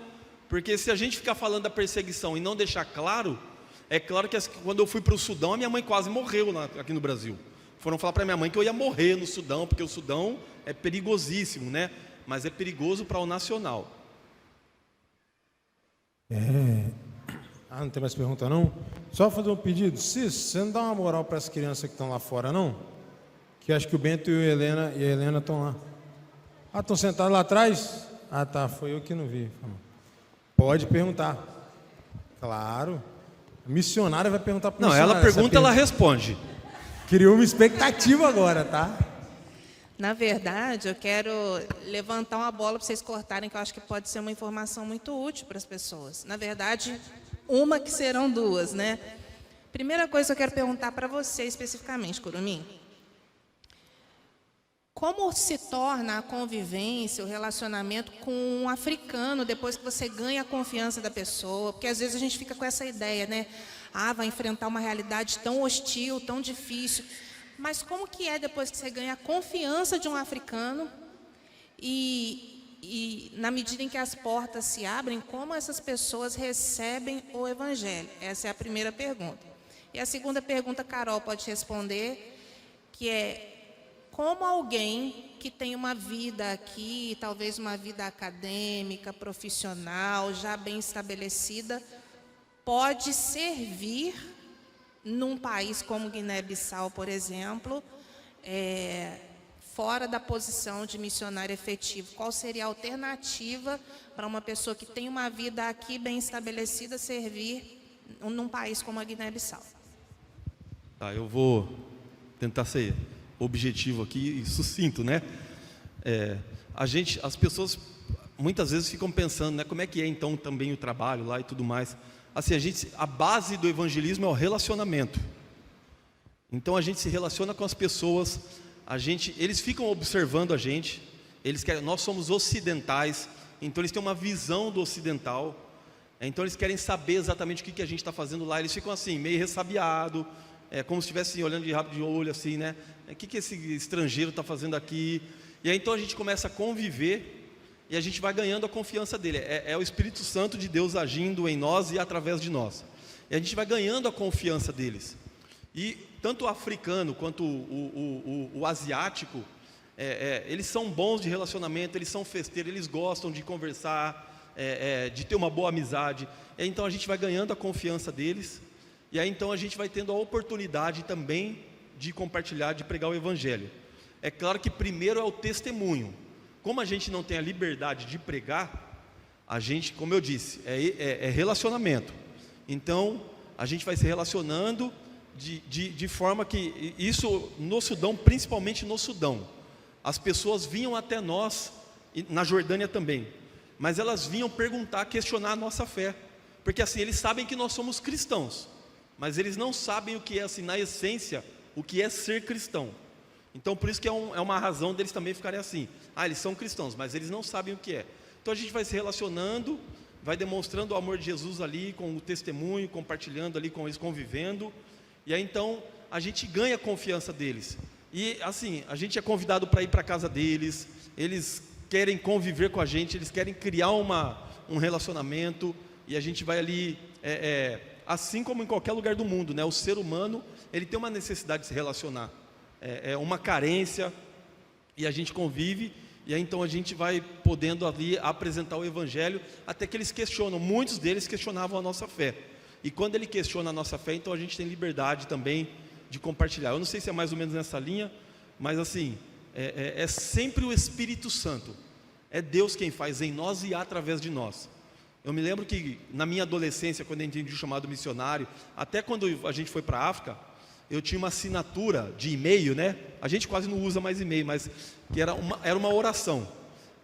Porque se a gente ficar falando da perseguição e não deixar claro, é claro que quando eu fui para o Sudão, a minha mãe quase morreu aqui no Brasil. Foram falar para minha mãe que eu ia morrer no Sudão, porque o Sudão é perigosíssimo, né? Mas é perigoso para o nacional. Não tem mais pergunta não? Só fazer um pedido. Cis, você não dá uma moral para as crianças que estão lá fora, não? Que acho que o Bento e a Helena estão lá. Estão sentados lá atrás? Tá, foi eu que não vi. Pode perguntar. Claro. A missionária vai perguntar para o missionário. Não, ela pergunta, ela responde. Criou uma expectativa agora, tá? Na verdade, eu quero levantar uma bola para vocês cortarem, que eu acho que pode ser uma informação muito útil para as pessoas. Na verdade, uma que serão duas, né? Primeira coisa que eu quero perguntar para você especificamente, Curumim. Como se torna a convivência, o relacionamento com um africano depois que você ganha a confiança da pessoa? Porque às vezes a gente fica com essa ideia, né? Vai enfrentar uma realidade tão hostil, tão difícil. Mas como que é depois que você ganha a confiança de um africano e na medida em que as portas se abrem, como essas pessoas recebem o evangelho? Essa é a primeira pergunta. E a segunda pergunta, Carol pode responder, que é: como alguém que tem uma vida aqui, talvez uma vida acadêmica, profissional, já bem estabelecida, pode servir num país como Guiné-Bissau, por exemplo, fora da posição de missionário efetivo? Qual seria a alternativa para uma pessoa que tem uma vida aqui bem estabelecida as num país como a Guiné-Bissau? Tá, eu vou tentar ser objetivo aqui e sucinto, né? As pessoas muitas vezes ficam pensando, né, como é que é então também o trabalho lá e tudo mais. Assim, a base do evangelismo é o relacionamento. Então a gente se relaciona com as pessoas, eles ficam observando a gente, nós somos ocidentais, então eles têm uma visão do ocidental, então eles querem saber exatamente o que a gente está fazendo lá. Eles ficam assim, meio ressabiado, como se estivessem olhando de rabo de olho, assim, né? O que esse estrangeiro está fazendo aqui? E aí então a gente começa a conviver e a gente vai ganhando a confiança dele. É o Espírito Santo de Deus agindo em nós e através de nós. E a gente vai ganhando a confiança deles. E tanto o africano quanto o asiático, eles são bons de relacionamento, eles são festeiros, eles gostam de conversar, de ter uma boa amizade. Então a gente vai ganhando a confiança deles, e aí então a gente vai tendo a oportunidade também de compartilhar, de pregar o evangelho. É claro que primeiro é o testemunho. Como a gente não tem a liberdade de pregar, a gente, como eu disse, é relacionamento. Então a gente vai se relacionando de forma que, isso no Sudão, principalmente no Sudão, as pessoas vinham até nós, e na Jordânia também, mas elas vinham perguntar, questionar a nossa fé, porque assim, eles sabem que nós somos cristãos, mas eles não sabem o que é, assim, na essência, o que é ser cristão. Então por isso que é uma razão deles também ficarem assim, eles são cristãos, mas eles não sabem o que é. Então a gente vai se relacionando, vai demonstrando o amor de Jesus ali, com o testemunho, compartilhando ali com eles, convivendo. E aí então a gente ganha a confiança deles. E assim, a gente é convidado para ir para a casa deles, eles querem conviver com a gente, eles querem criar um relacionamento, e a gente vai ali, assim como em qualquer lugar do mundo, né? O ser humano, ele tem uma necessidade de se relacionar, uma carência, e a gente convive, e aí então a gente vai podendo ali apresentar o evangelho, até que eles questionam. Muitos deles questionavam a nossa fé. E quando ele questiona a nossa fé, então a gente tem liberdade também de compartilhar. Eu não sei se é mais ou menos nessa linha, mas assim, é sempre o Espírito Santo. É Deus quem faz em nós e através de nós. Eu me lembro que na minha adolescência, quando eu entendi o chamado missionário, até quando a gente foi para a África, eu tinha uma assinatura de e-mail, né? A gente quase não usa mais e-mail, mas que era uma oração,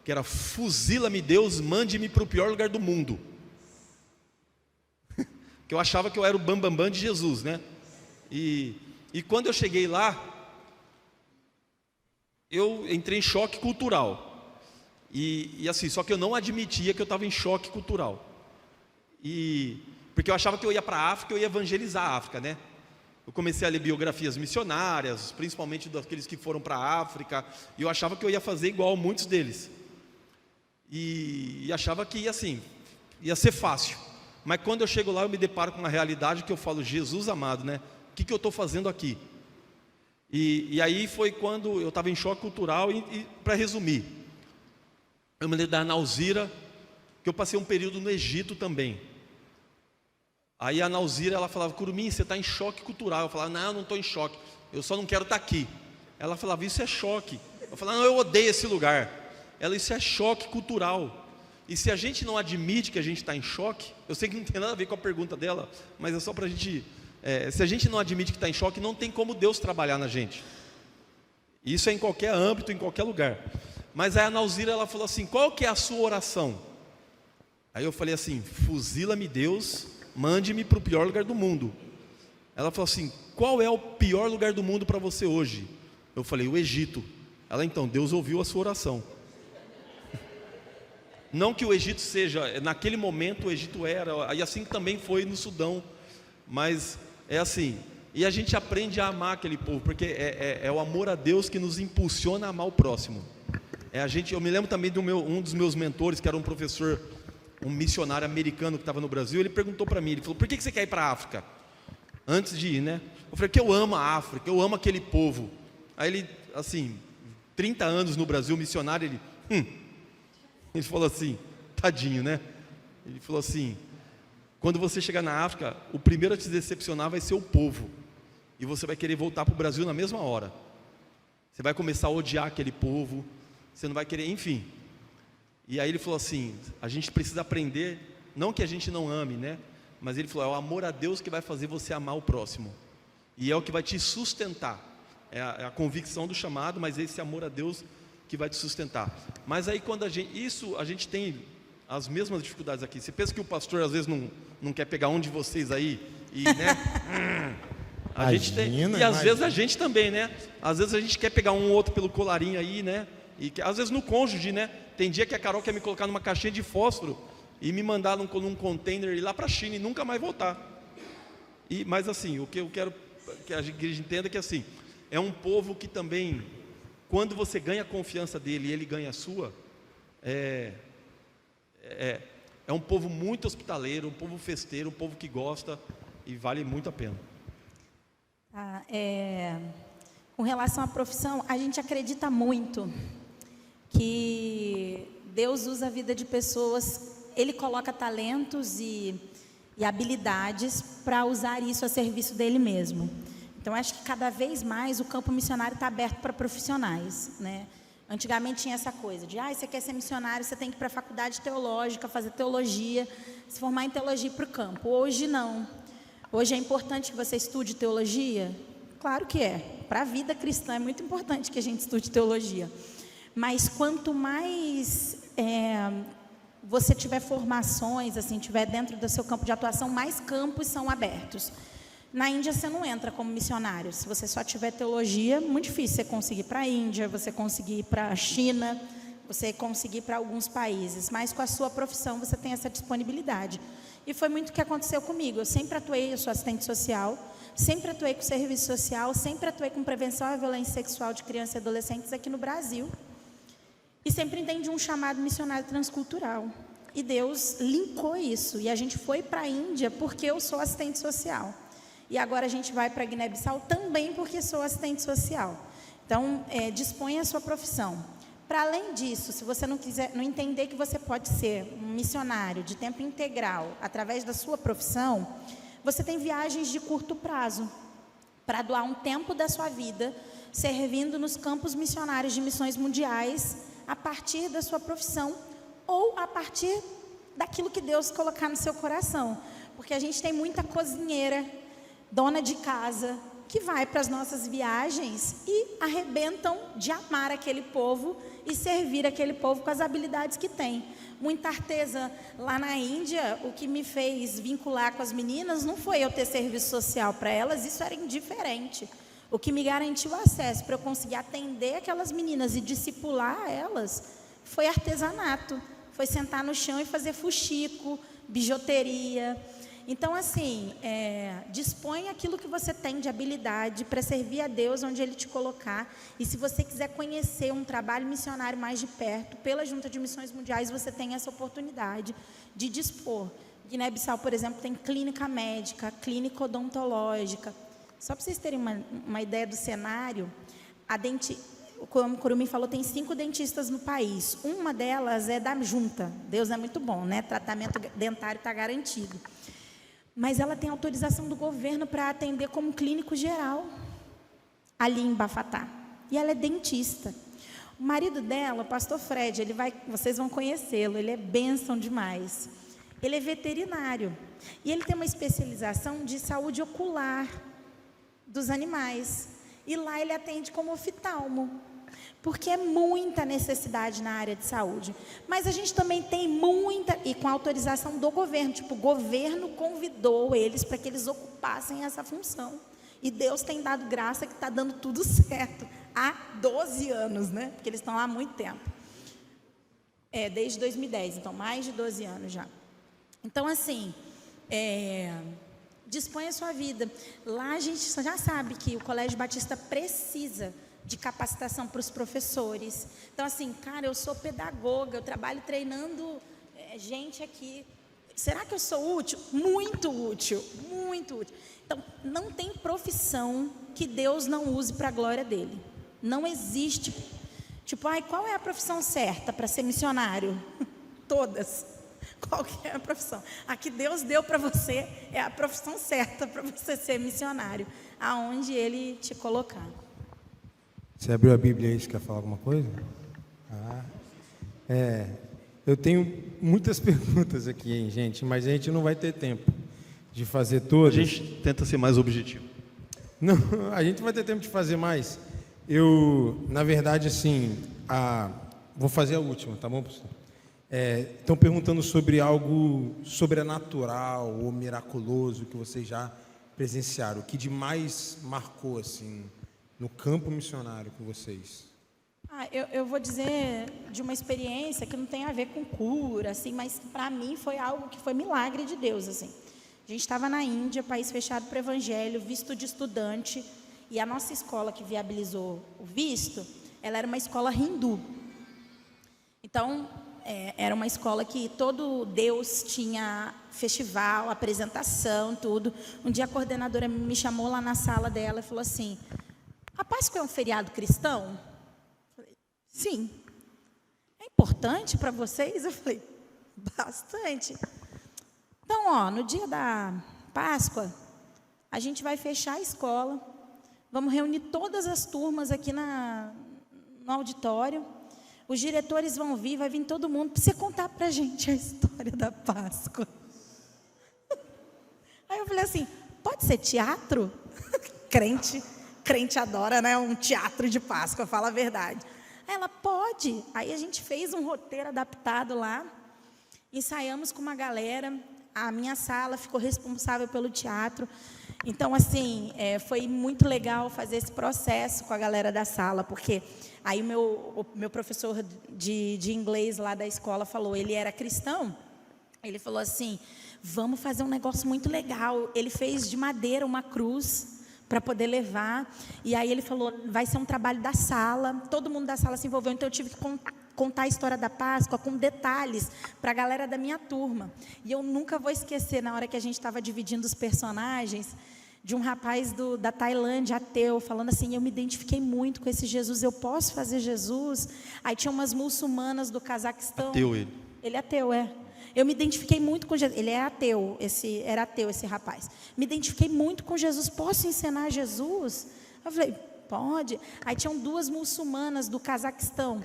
que era: fuzila-me Deus, mande-me para o pior lugar do mundo. Que eu achava que eu era o bambambam de Jesus, né? E quando eu cheguei lá, eu entrei em choque cultural. E assim, só que eu não admitia que eu estava em choque cultural. Porque eu achava que eu ia para a África, eu ia evangelizar a África, né? Eu comecei a ler biografias missionárias, principalmente daqueles que foram para a África, e eu achava que eu ia fazer igual muitos deles. E achava que assim, ia ser fácil. Mas quando eu chego lá, eu me deparo com uma realidade que eu falo: Jesus amado, né? O que eu estou fazendo aqui? E aí foi quando eu estava em choque cultural. E para resumir, eu me lembro da Nauzira, que eu passei um período no Egito também. Aí a Nauzira, ela falava: Curumim, você está em choque cultural. Eu falava: não, eu não estou em choque, eu só não quero estar aqui. Ela falava: isso é choque. Eu falava: não, eu odeio esse lugar. Ela: isso é choque cultural. E se a gente não admite que a gente está em choque, eu sei que não tem nada a ver com a pergunta dela, mas é só para a gente, se a gente não admite que está em choque, não tem como Deus trabalhar na gente. Isso é em qualquer âmbito, em qualquer lugar. Mas aí a Nauzira, ela falou assim: qual que é a sua oração? Aí eu falei assim: fuzila-me Deus, mande-me para o pior lugar do mundo. Ela falou assim: qual é o pior lugar do mundo para você hoje? Eu falei: o Egito. Ela: então, Deus ouviu a sua oração. Não que o Egito seja, naquele momento o Egito era, e assim também foi no Sudão, mas é assim, e a gente aprende a amar aquele povo, porque é o amor a Deus que nos impulsiona a amar o próximo. Eu me lembro também um dos meus mentores, que era um professor, um missionário americano que estava no Brasil. Ele perguntou para mim, ele falou: por que você quer ir para a África? Antes de ir, né? Eu falei: porque eu amo a África, eu amo aquele povo. Aí ele, assim, 30 anos no Brasil, missionário, ele falou assim, tadinho, né? Ele falou assim: quando você chegar na África, o primeiro a te decepcionar vai ser o povo, e você vai querer voltar para o Brasil na mesma hora. Você vai começar a odiar aquele povo, você não vai querer, enfim. E aí ele falou assim, a gente precisa aprender, não que a gente não ame, né? Mas ele falou, é o amor a Deus que vai fazer você amar o próximo. E é o que vai te sustentar. É a convicção do chamado, mas esse amor a Deus que vai te sustentar. Mas aí quando a gente tem as mesmas dificuldades aqui. Você pensa que o pastor às vezes não quer pegar um de vocês aí e, né? A gente tem, e às vezes a gente também, né? Às vezes a gente quer pegar um ou outro pelo colarinho aí, né? E às vezes no cônjuge, né? Tem dia que a Carol quer me colocar numa caixinha de fósforo e me mandar num container ir lá para a China e nunca mais voltar. Mas assim, o que eu quero que a igreja entenda é que assim, é um povo que também, quando você ganha a confiança dele e ele ganha a sua, é um povo muito hospitaleiro, um povo festeiro, um povo que gosta e vale muito a pena. Com relação à profissão, a gente acredita muito que Deus usa a vida de pessoas, Ele coloca talentos e habilidades para usar isso a serviço dele mesmo. Então, acho que cada vez mais o campo missionário está aberto para profissionais, né? Antigamente tinha essa coisa de, você quer ser missionário, você tem que ir para a faculdade teológica, fazer teologia, se formar em teologia para o campo. Hoje não. Hoje é importante que você estude teologia? Claro que é. Para a vida cristã é muito importante que a gente estude teologia. Mas quanto mais você tiver formações, assim, tiver dentro do seu campo de atuação, mais campos são abertos. Na Índia você não entra como missionário. Se você só tiver teologia, muito difícil você conseguir ir para a Índia, você conseguir ir para a China, você conseguir ir para alguns países. Mas com a sua profissão você tem essa disponibilidade. E foi muito o que aconteceu comigo. Eu sempre atuei, eu sou assistente social, sempre atuei com serviço social, sempre atuei com prevenção à violência sexual de crianças e adolescentes aqui no Brasil. E sempre entendi um chamado missionário transcultural. E Deus linkou isso. E a gente foi para a Índia porque eu sou assistente social. E agora a gente vai para Guiné-Bissau também porque sou assistente social. Então, disponha a sua profissão. Para além disso, se você não entender que você pode ser um missionário de tempo integral através da sua profissão, você tem viagens de curto prazo para doar um tempo da sua vida servindo nos campos missionários de missões mundiais a partir da sua profissão ou a partir daquilo que Deus colocar no seu coração. Porque a gente tem muita cozinheira, dona de casa, que vai para as nossas viagens e arrebentam de amar aquele povo e servir aquele povo com as habilidades que tem. Muita artesã lá na Índia, o que me fez vincular com as meninas não foi eu ter serviço social para elas, isso era indiferente. O que me garantiu acesso para eu conseguir atender aquelas meninas e discipular elas foi artesanato, foi sentar no chão e fazer fuxico, bijuteria. Então, assim, dispõe aquilo que você tem de habilidade para servir a Deus onde Ele te colocar. E se você quiser conhecer um trabalho missionário mais de perto, pela Junta de Missões Mundiais, você tem essa oportunidade de dispor. Guiné-Bissau, por exemplo, tem clínica médica, clínica odontológica. Só para vocês terem uma ideia do cenário, como o Curumim falou, tem 5 dentistas no país. Uma delas é da Junta. Deus é muito bom, né? Tratamento dentário está garantido. Mas ela tem autorização do governo para atender como clínico geral, ali em Bafatá. E ela é dentista. O marido dela, o pastor Fred, vocês vão conhecê-lo, ele é bênção demais. Ele é veterinário. E ele tem uma especialização de saúde ocular dos animais. E lá ele atende como oftalmo. Porque é muita necessidade na área de saúde. Mas a gente também tem muita, e com autorização do governo, o governo convidou eles para que eles ocupassem essa função. E Deus tem dado graça que está dando tudo certo. Há 12 anos, né? Porque eles estão lá há muito tempo. Desde 2010, então mais de 12 anos já. Então, assim, dispõe a sua vida. Lá a gente já sabe que o Colégio Batista precisa de capacitação para os professores. Então, assim, cara, eu sou pedagoga, eu trabalho treinando gente aqui. Será que eu sou útil? Muito útil, muito útil. Então, não tem profissão que Deus não use para a glória dele. Não existe. Qual é a profissão certa para ser missionário? Todas. Qual que é a profissão? A que Deus deu para você é a profissão certa para você ser missionário, aonde Ele te colocar. Você abriu a Bíblia aí, você quer falar alguma coisa? Eu tenho muitas perguntas aqui, hein, gente, mas a gente não vai ter tempo de fazer A todas. gente tenta ser mais objetivo. Não, a gente vai ter tempo de fazer mais. Na verdade, assim, vou fazer a última, tá bom, pastor? Estão perguntando sobre algo sobrenatural ou miraculoso que vocês já presenciaram. O que de mais marcou, assim, no campo missionário com vocês? Eu vou dizer de uma experiência que não tem a ver com cura, assim, mas para mim foi algo que foi milagre de Deus, assim. A gente estava na Índia, país fechado para o evangelho, visto de estudante, e a nossa escola que viabilizou o visto, ela era uma escola hindu. Então, era uma escola que todo Deus tinha festival, apresentação, tudo. Um dia a coordenadora me chamou lá na sala dela e falou assim: a Páscoa é um feriado cristão? Eu falei, sim. É importante para vocês? Eu falei, bastante. Então, no dia da Páscoa, a gente vai fechar a escola, vamos reunir todas as turmas aqui no auditório, os diretores vão vir, vai vir todo mundo, para você contar para a gente a história da Páscoa. Aí eu falei assim, pode ser teatro? Crente adora, né, um teatro de Páscoa, fala a verdade. Aí ela, pode. Aí a gente fez um roteiro adaptado lá, ensaiamos com uma galera. A minha sala ficou responsável pelo teatro. Então, assim, foi muito legal fazer esse processo com a galera da sala, porque aí o meu professor de inglês lá da escola falou, ele era cristão, ele falou assim, vamos fazer um negócio muito legal. Ele fez de madeira uma cruz para poder levar, e aí ele falou, vai ser um trabalho da sala, todo mundo da sala se envolveu, então eu tive que contar a história da Páscoa com detalhes para a galera da minha turma. E eu nunca vou esquecer, na hora que a gente estava dividindo os personagens, de um rapaz da Tailândia, ateu, falando assim, eu me identifiquei muito com esse Jesus, eu posso fazer Jesus? Aí tinha umas muçulmanas do Cazaquistão. Ateu ele. Ele é ateu, Eu me identifiquei muito com Jesus. Ele era ateu, esse rapaz. Me identifiquei muito com Jesus. Posso ensinar Jesus? Eu falei, pode. Aí tinham 2 muçulmanas do Cazaquistão.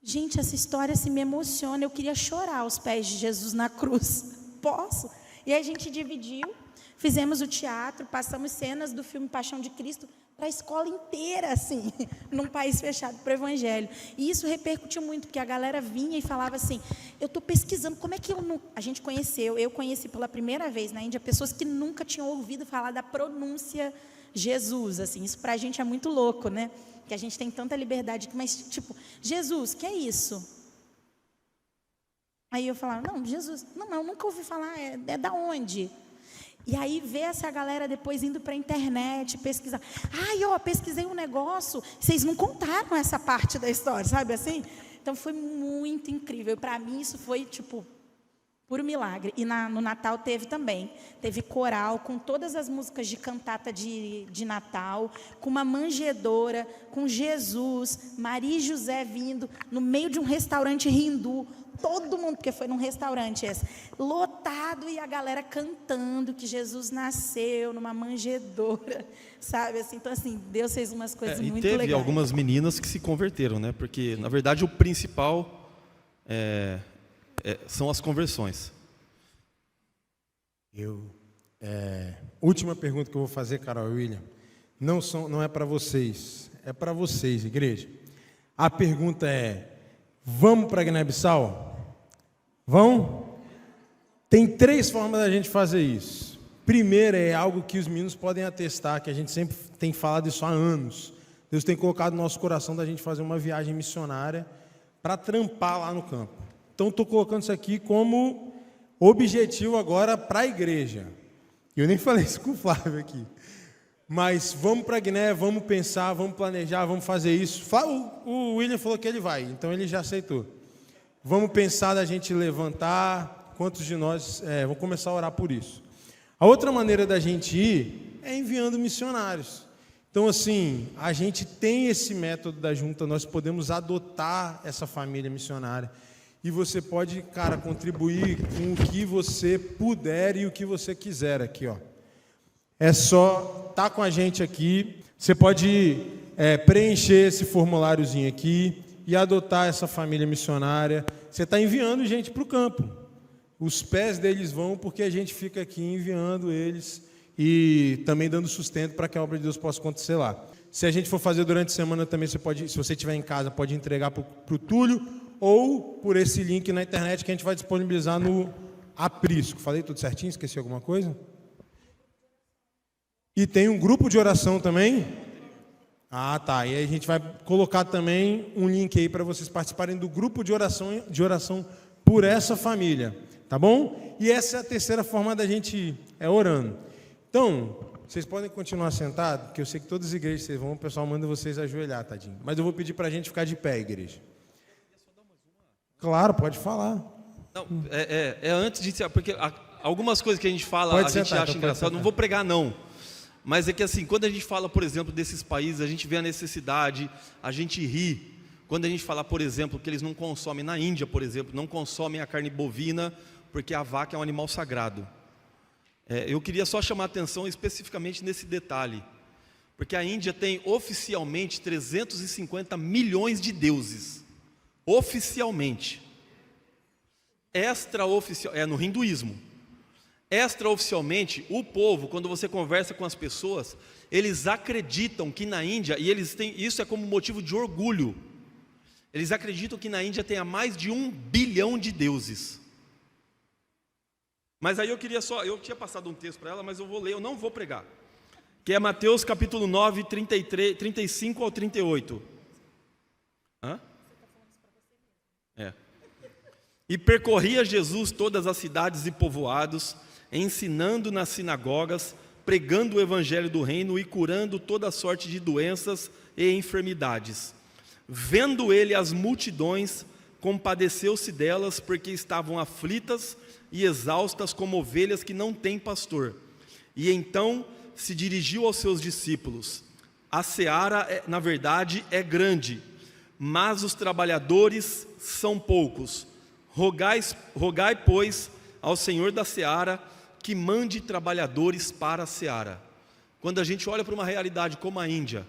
Gente, essa história me emociona. Eu queria chorar aos pés de Jesus na cruz. Posso? E aí a gente dividiu, fizemos o teatro, passamos cenas do filme Paixão de Cristo para a escola inteira, assim, num país fechado para o evangelho. E isso repercutiu muito, porque a galera vinha e falava assim, eu estou pesquisando, como é que eu não... A gente eu conheci pela primeira vez na Índia pessoas que nunca tinham ouvido falar da pronúncia Jesus, assim, isso para a gente é muito louco, né? Que a gente tem tanta liberdade, mas tipo, Jesus, que é isso? Aí eu falava, não, Jesus, não, eu nunca ouvi falar, é da onde? E aí ver essa galera depois indo para a internet, pesquisar. Pesquisei um negócio, vocês não contaram essa parte da história, sabe assim? Então foi muito incrível, para mim isso foi tipo, puro milagre. E no Natal teve coral com todas as músicas de cantata de Natal, com uma manjedoura, com Jesus, Maria e José vindo no meio de um restaurante hindu, todo mundo, porque foi num restaurante lotado, e a galera cantando que Jesus nasceu numa manjedoura, sabe? Assim, então, assim, Deus fez umas coisas muito legais. E teve algumas meninas que se converteram, né? Porque, na verdade, o principal são as conversões. Última pergunta que eu vou fazer, Carol e William. Não é para vocês, é para vocês, igreja. A pergunta é, vamos para Guiné-Bissau? Vão? Tem 3 formas da gente fazer isso. Primeiro é algo que os meninos podem atestar, que a gente sempre tem falado isso há anos. Deus tem colocado no nosso coração da gente fazer uma viagem missionária para trampar lá no campo. Então, estou colocando isso aqui como objetivo agora para a igreja. Eu nem falei isso com o Flávio aqui. Mas vamos para a Guiné, vamos pensar, vamos planejar, vamos fazer isso. O William falou que ele vai, então ele já aceitou. Vamos pensar da gente levantar, quantos de nós vamos começar a orar por isso. A outra maneira da gente ir é enviando missionários. Então, assim, a gente tem esse método da junta, nós podemos adotar essa família missionária. E você pode, cara, contribuir com o que você puder e o que você quiser aqui, ó. É só estar com a gente aqui. Você pode preencher esse formuláriozinho aqui e adotar essa família missionária. Você está enviando gente para o campo. Os pés deles vão porque a gente fica aqui enviando eles e também dando sustento para que a obra de Deus possa acontecer lá. Se a gente for fazer durante a semana também, você pode, se você estiver em casa, pode entregar para o Túlio ou por esse link na internet que a gente vai disponibilizar no Aprisco. Falei tudo certinho? Esqueci alguma coisa? E tem um grupo de oração também? Ah, tá. E aí a gente vai colocar também um link aí para vocês participarem do grupo de oração por essa família. Tá bom? E essa é a terceira forma da gente orando. Então, vocês podem continuar sentados, porque eu sei que todas as igrejas vocês vão, o pessoal manda vocês ajoelhar, tadinho. Mas eu vou pedir para a gente ficar de pé, igreja. Claro, pode falar. Não, antes de... Porque algumas coisas que a gente fala, pode a sentar, gente acha então engraçado. Não vou pregar, não. Mas é que assim, quando a gente fala, por exemplo, desses países, a gente vê a necessidade, a gente ri. Quando a gente fala, por exemplo, que eles não consomem, na Índia, por exemplo, não consomem a carne bovina, porque a vaca é um animal sagrado. Eu queria só chamar a atenção especificamente nesse detalhe, porque a Índia tem oficialmente 350 milhões de deuses, oficialmente. Extraoficial, no hinduísmo. Extraoficialmente, o povo, quando você conversa com as pessoas, eles acreditam que na Índia, e eles têm, isso é como motivo de orgulho, eles acreditam que na Índia tenha mais de 1 bilhão de deuses. Mas aí eu tinha passado um texto para ela, mas eu vou ler, eu não vou pregar. Que é Mateus capítulo 9, 35 ao 38. Hã? E percorria Jesus todas as cidades e povoados, ensinando nas sinagogas, pregando o evangelho do reino e curando toda sorte de doenças e enfermidades. Vendo ele as multidões, compadeceu-se delas, porque estavam aflitas e exaustas como ovelhas que não têm pastor. E então se dirigiu aos seus discípulos: a seara, na verdade, é grande, mas os trabalhadores são poucos. Rogai, pois, ao Senhor da seara que mande trabalhadores para a seara. Quando a gente olha para uma realidade como a Índia,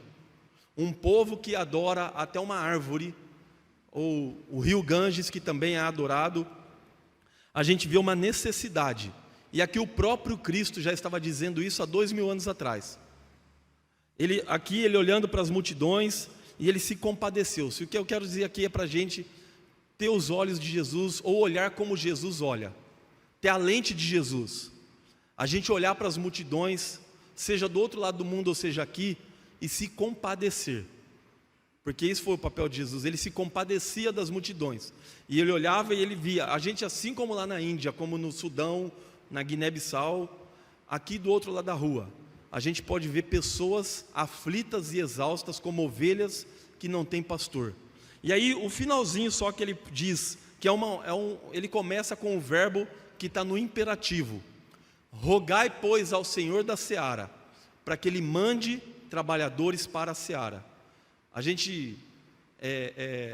um povo que adora até uma árvore, ou o rio Ganges, que também é adorado, a gente vê uma necessidade. E aqui o próprio Cristo já estava dizendo isso há 2000 anos atrás. Ele olhando para as multidões, e ele se compadeceu-se. O que eu quero dizer aqui é para a gente ter os olhos de Jesus, ou olhar como Jesus olha, ter a lente de Jesus. A gente olhar para as multidões, seja do outro lado do mundo ou seja aqui, e se compadecer. Porque esse foi o papel de Jesus, ele se compadecia das multidões. E ele olhava e ele via, a gente assim como lá na Índia, como no Sudão, na Guiné-Bissau, aqui do outro lado da rua, a gente pode ver pessoas aflitas e exaustas como ovelhas que não têm pastor. E aí o finalzinho só que ele diz, que ele começa com o verbo que está no imperativo. Rogai, pois, ao Senhor da seara, para que ele mande trabalhadores para a seara. A gente,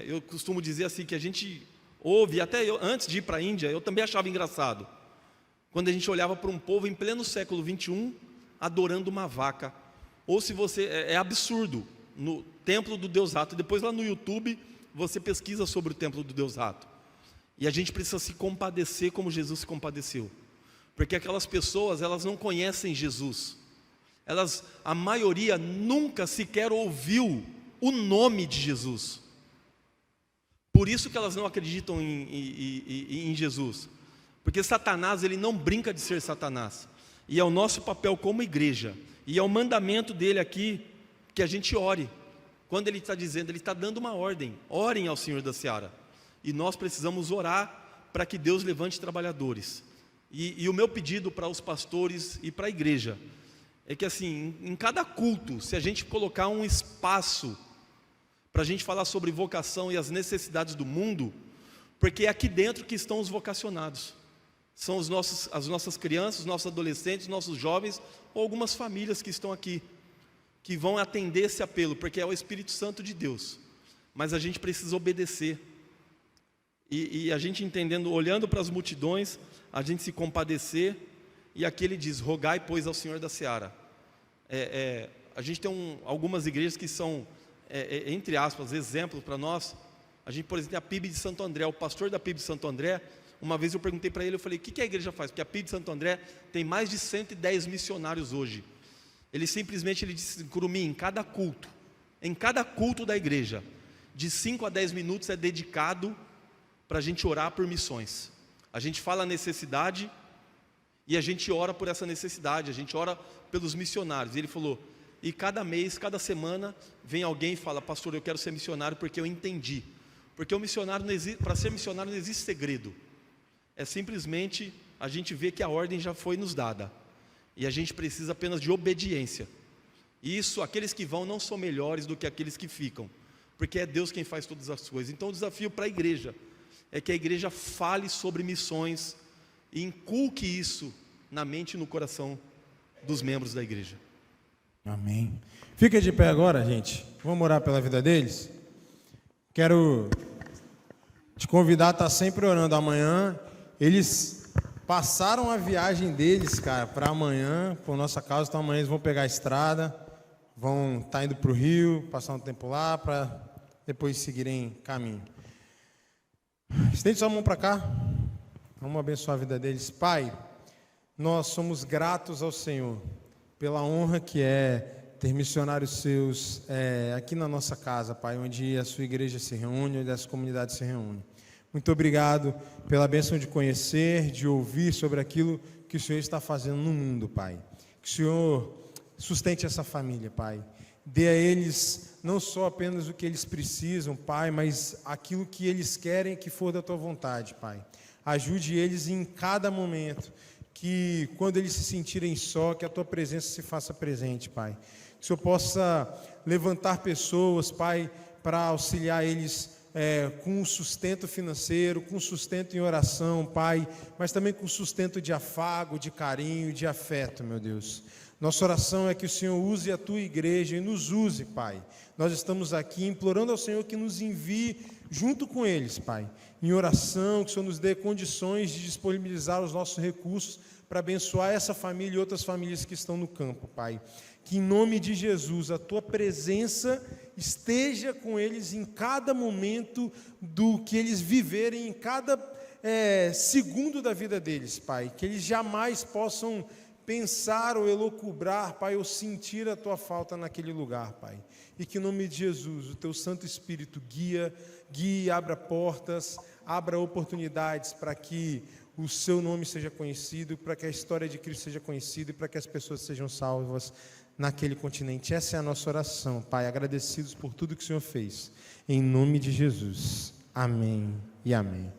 eu costumo dizer assim, que a gente ouve, até eu, antes de ir para a Índia, eu também achava engraçado, quando a gente olhava para um povo em pleno século 21, adorando uma vaca, ou se você, é absurdo, no templo do Deus Rato. Depois lá no YouTube, você pesquisa sobre o templo do Deus Rato, e a gente precisa se compadecer como Jesus se compadeceu, porque aquelas pessoas, elas não conhecem Jesus, a maioria nunca sequer ouviu o nome de Jesus, por isso que elas não acreditam em Jesus, porque Satanás, ele não brinca de ser Satanás, e é o nosso papel como igreja, e é o mandamento dele aqui, que a gente ore. Quando ele está dizendo, ele está dando uma ordem: orem ao Senhor da seara, e nós precisamos orar para que Deus levante trabalhadores. E o meu pedido para os pastores e para a igreja é que assim, em cada culto, se a gente colocar um espaço para a gente falar sobre vocação e as necessidades do mundo, porque é aqui dentro que estão os vocacionados, são as nossas crianças, os nossos adolescentes, os nossos jovens, ou algumas famílias que estão aqui, que vão atender esse apelo, porque é o Espírito Santo de Deus, mas a gente precisa obedecer, e a gente entendendo, olhando para as multidões, a gente se compadecer, e aqui ele diz: rogai, pois, ao Senhor da seara. A gente tem algumas igrejas que são entre aspas, exemplo para nós. A gente, por exemplo, tem a PIB de Santo André, o pastor da PIB de Santo André, uma vez eu perguntei para ele, eu falei, o que a igreja faz? Porque a PIB de Santo André tem mais de 110 missionários hoje. Ele disse, Curumim, em cada culto da igreja, de 5 a 10 minutos é dedicado para a gente orar por missões. A gente fala a necessidade e a gente ora por essa necessidade, a gente ora pelos missionários. E ele falou, e cada mês, cada semana, vem alguém e fala, pastor, eu quero ser missionário porque eu entendi. Porque o missionário para ser missionário não existe segredo. É simplesmente a gente vê que a ordem já foi nos dada. E a gente precisa apenas de obediência. E isso, aqueles que vão não são melhores do que aqueles que ficam. Porque é Deus quem faz todas as coisas. Então o desafio para a igreja é que a igreja fale sobre missões e inculque isso na mente e no coração dos membros da igreja. Amém. Fica de pé agora, gente. Vamos orar pela vida deles. Quero te convidar a estar sempre orando amanhã. Eles passaram a viagem deles, cara, para amanhã, por nossa causa. Então amanhã eles vão pegar a estrada, vão estar indo para o Rio, passar um tempo lá, para depois seguirem caminho. Estende sua mão para cá. Vamos abençoar a vida deles. Pai, nós somos gratos ao Senhor pela honra que é ter missionários seus aqui na nossa casa, Pai, onde a sua igreja se reúne, onde as comunidades se reúnem. Muito obrigado pela bênção de conhecer, de ouvir sobre aquilo que o Senhor está fazendo no mundo, Pai. Que o Senhor sustente essa família, Pai. Dê a eles não só apenas o que eles precisam, Pai, mas aquilo que eles querem que for da Tua vontade, Pai. Ajude eles em cada momento, que quando eles se sentirem só, que a Tua presença se faça presente, Pai. Que o Senhor possa levantar pessoas, Pai, para auxiliar eles com sustento financeiro, com sustento em oração, Pai, mas também com sustento de afago, de carinho, de afeto, meu Deus. Nossa oração é que o Senhor use a Tua igreja e nos use, Pai. Nós estamos aqui implorando ao Senhor que nos envie junto com eles, Pai, em oração, que o Senhor nos dê condições de disponibilizar os nossos recursos para abençoar essa família e outras famílias que estão no campo, Pai. Que em nome de Jesus a Tua presença esteja com eles em cada momento do que eles viverem, em cada segundo da vida deles, Pai. Que eles jamais possam pensar ou elocubrar, Pai, ou sentir a Tua falta naquele lugar, Pai. E que em nome de Jesus o Teu Santo Espírito guie, abra portas, abra oportunidades para que o Seu nome seja conhecido, para que a história de Cristo seja conhecida e para que as pessoas sejam salvas naquele continente. Essa é a nossa oração, Pai, agradecidos por tudo que o Senhor fez. Em nome de Jesus. Amém e amém.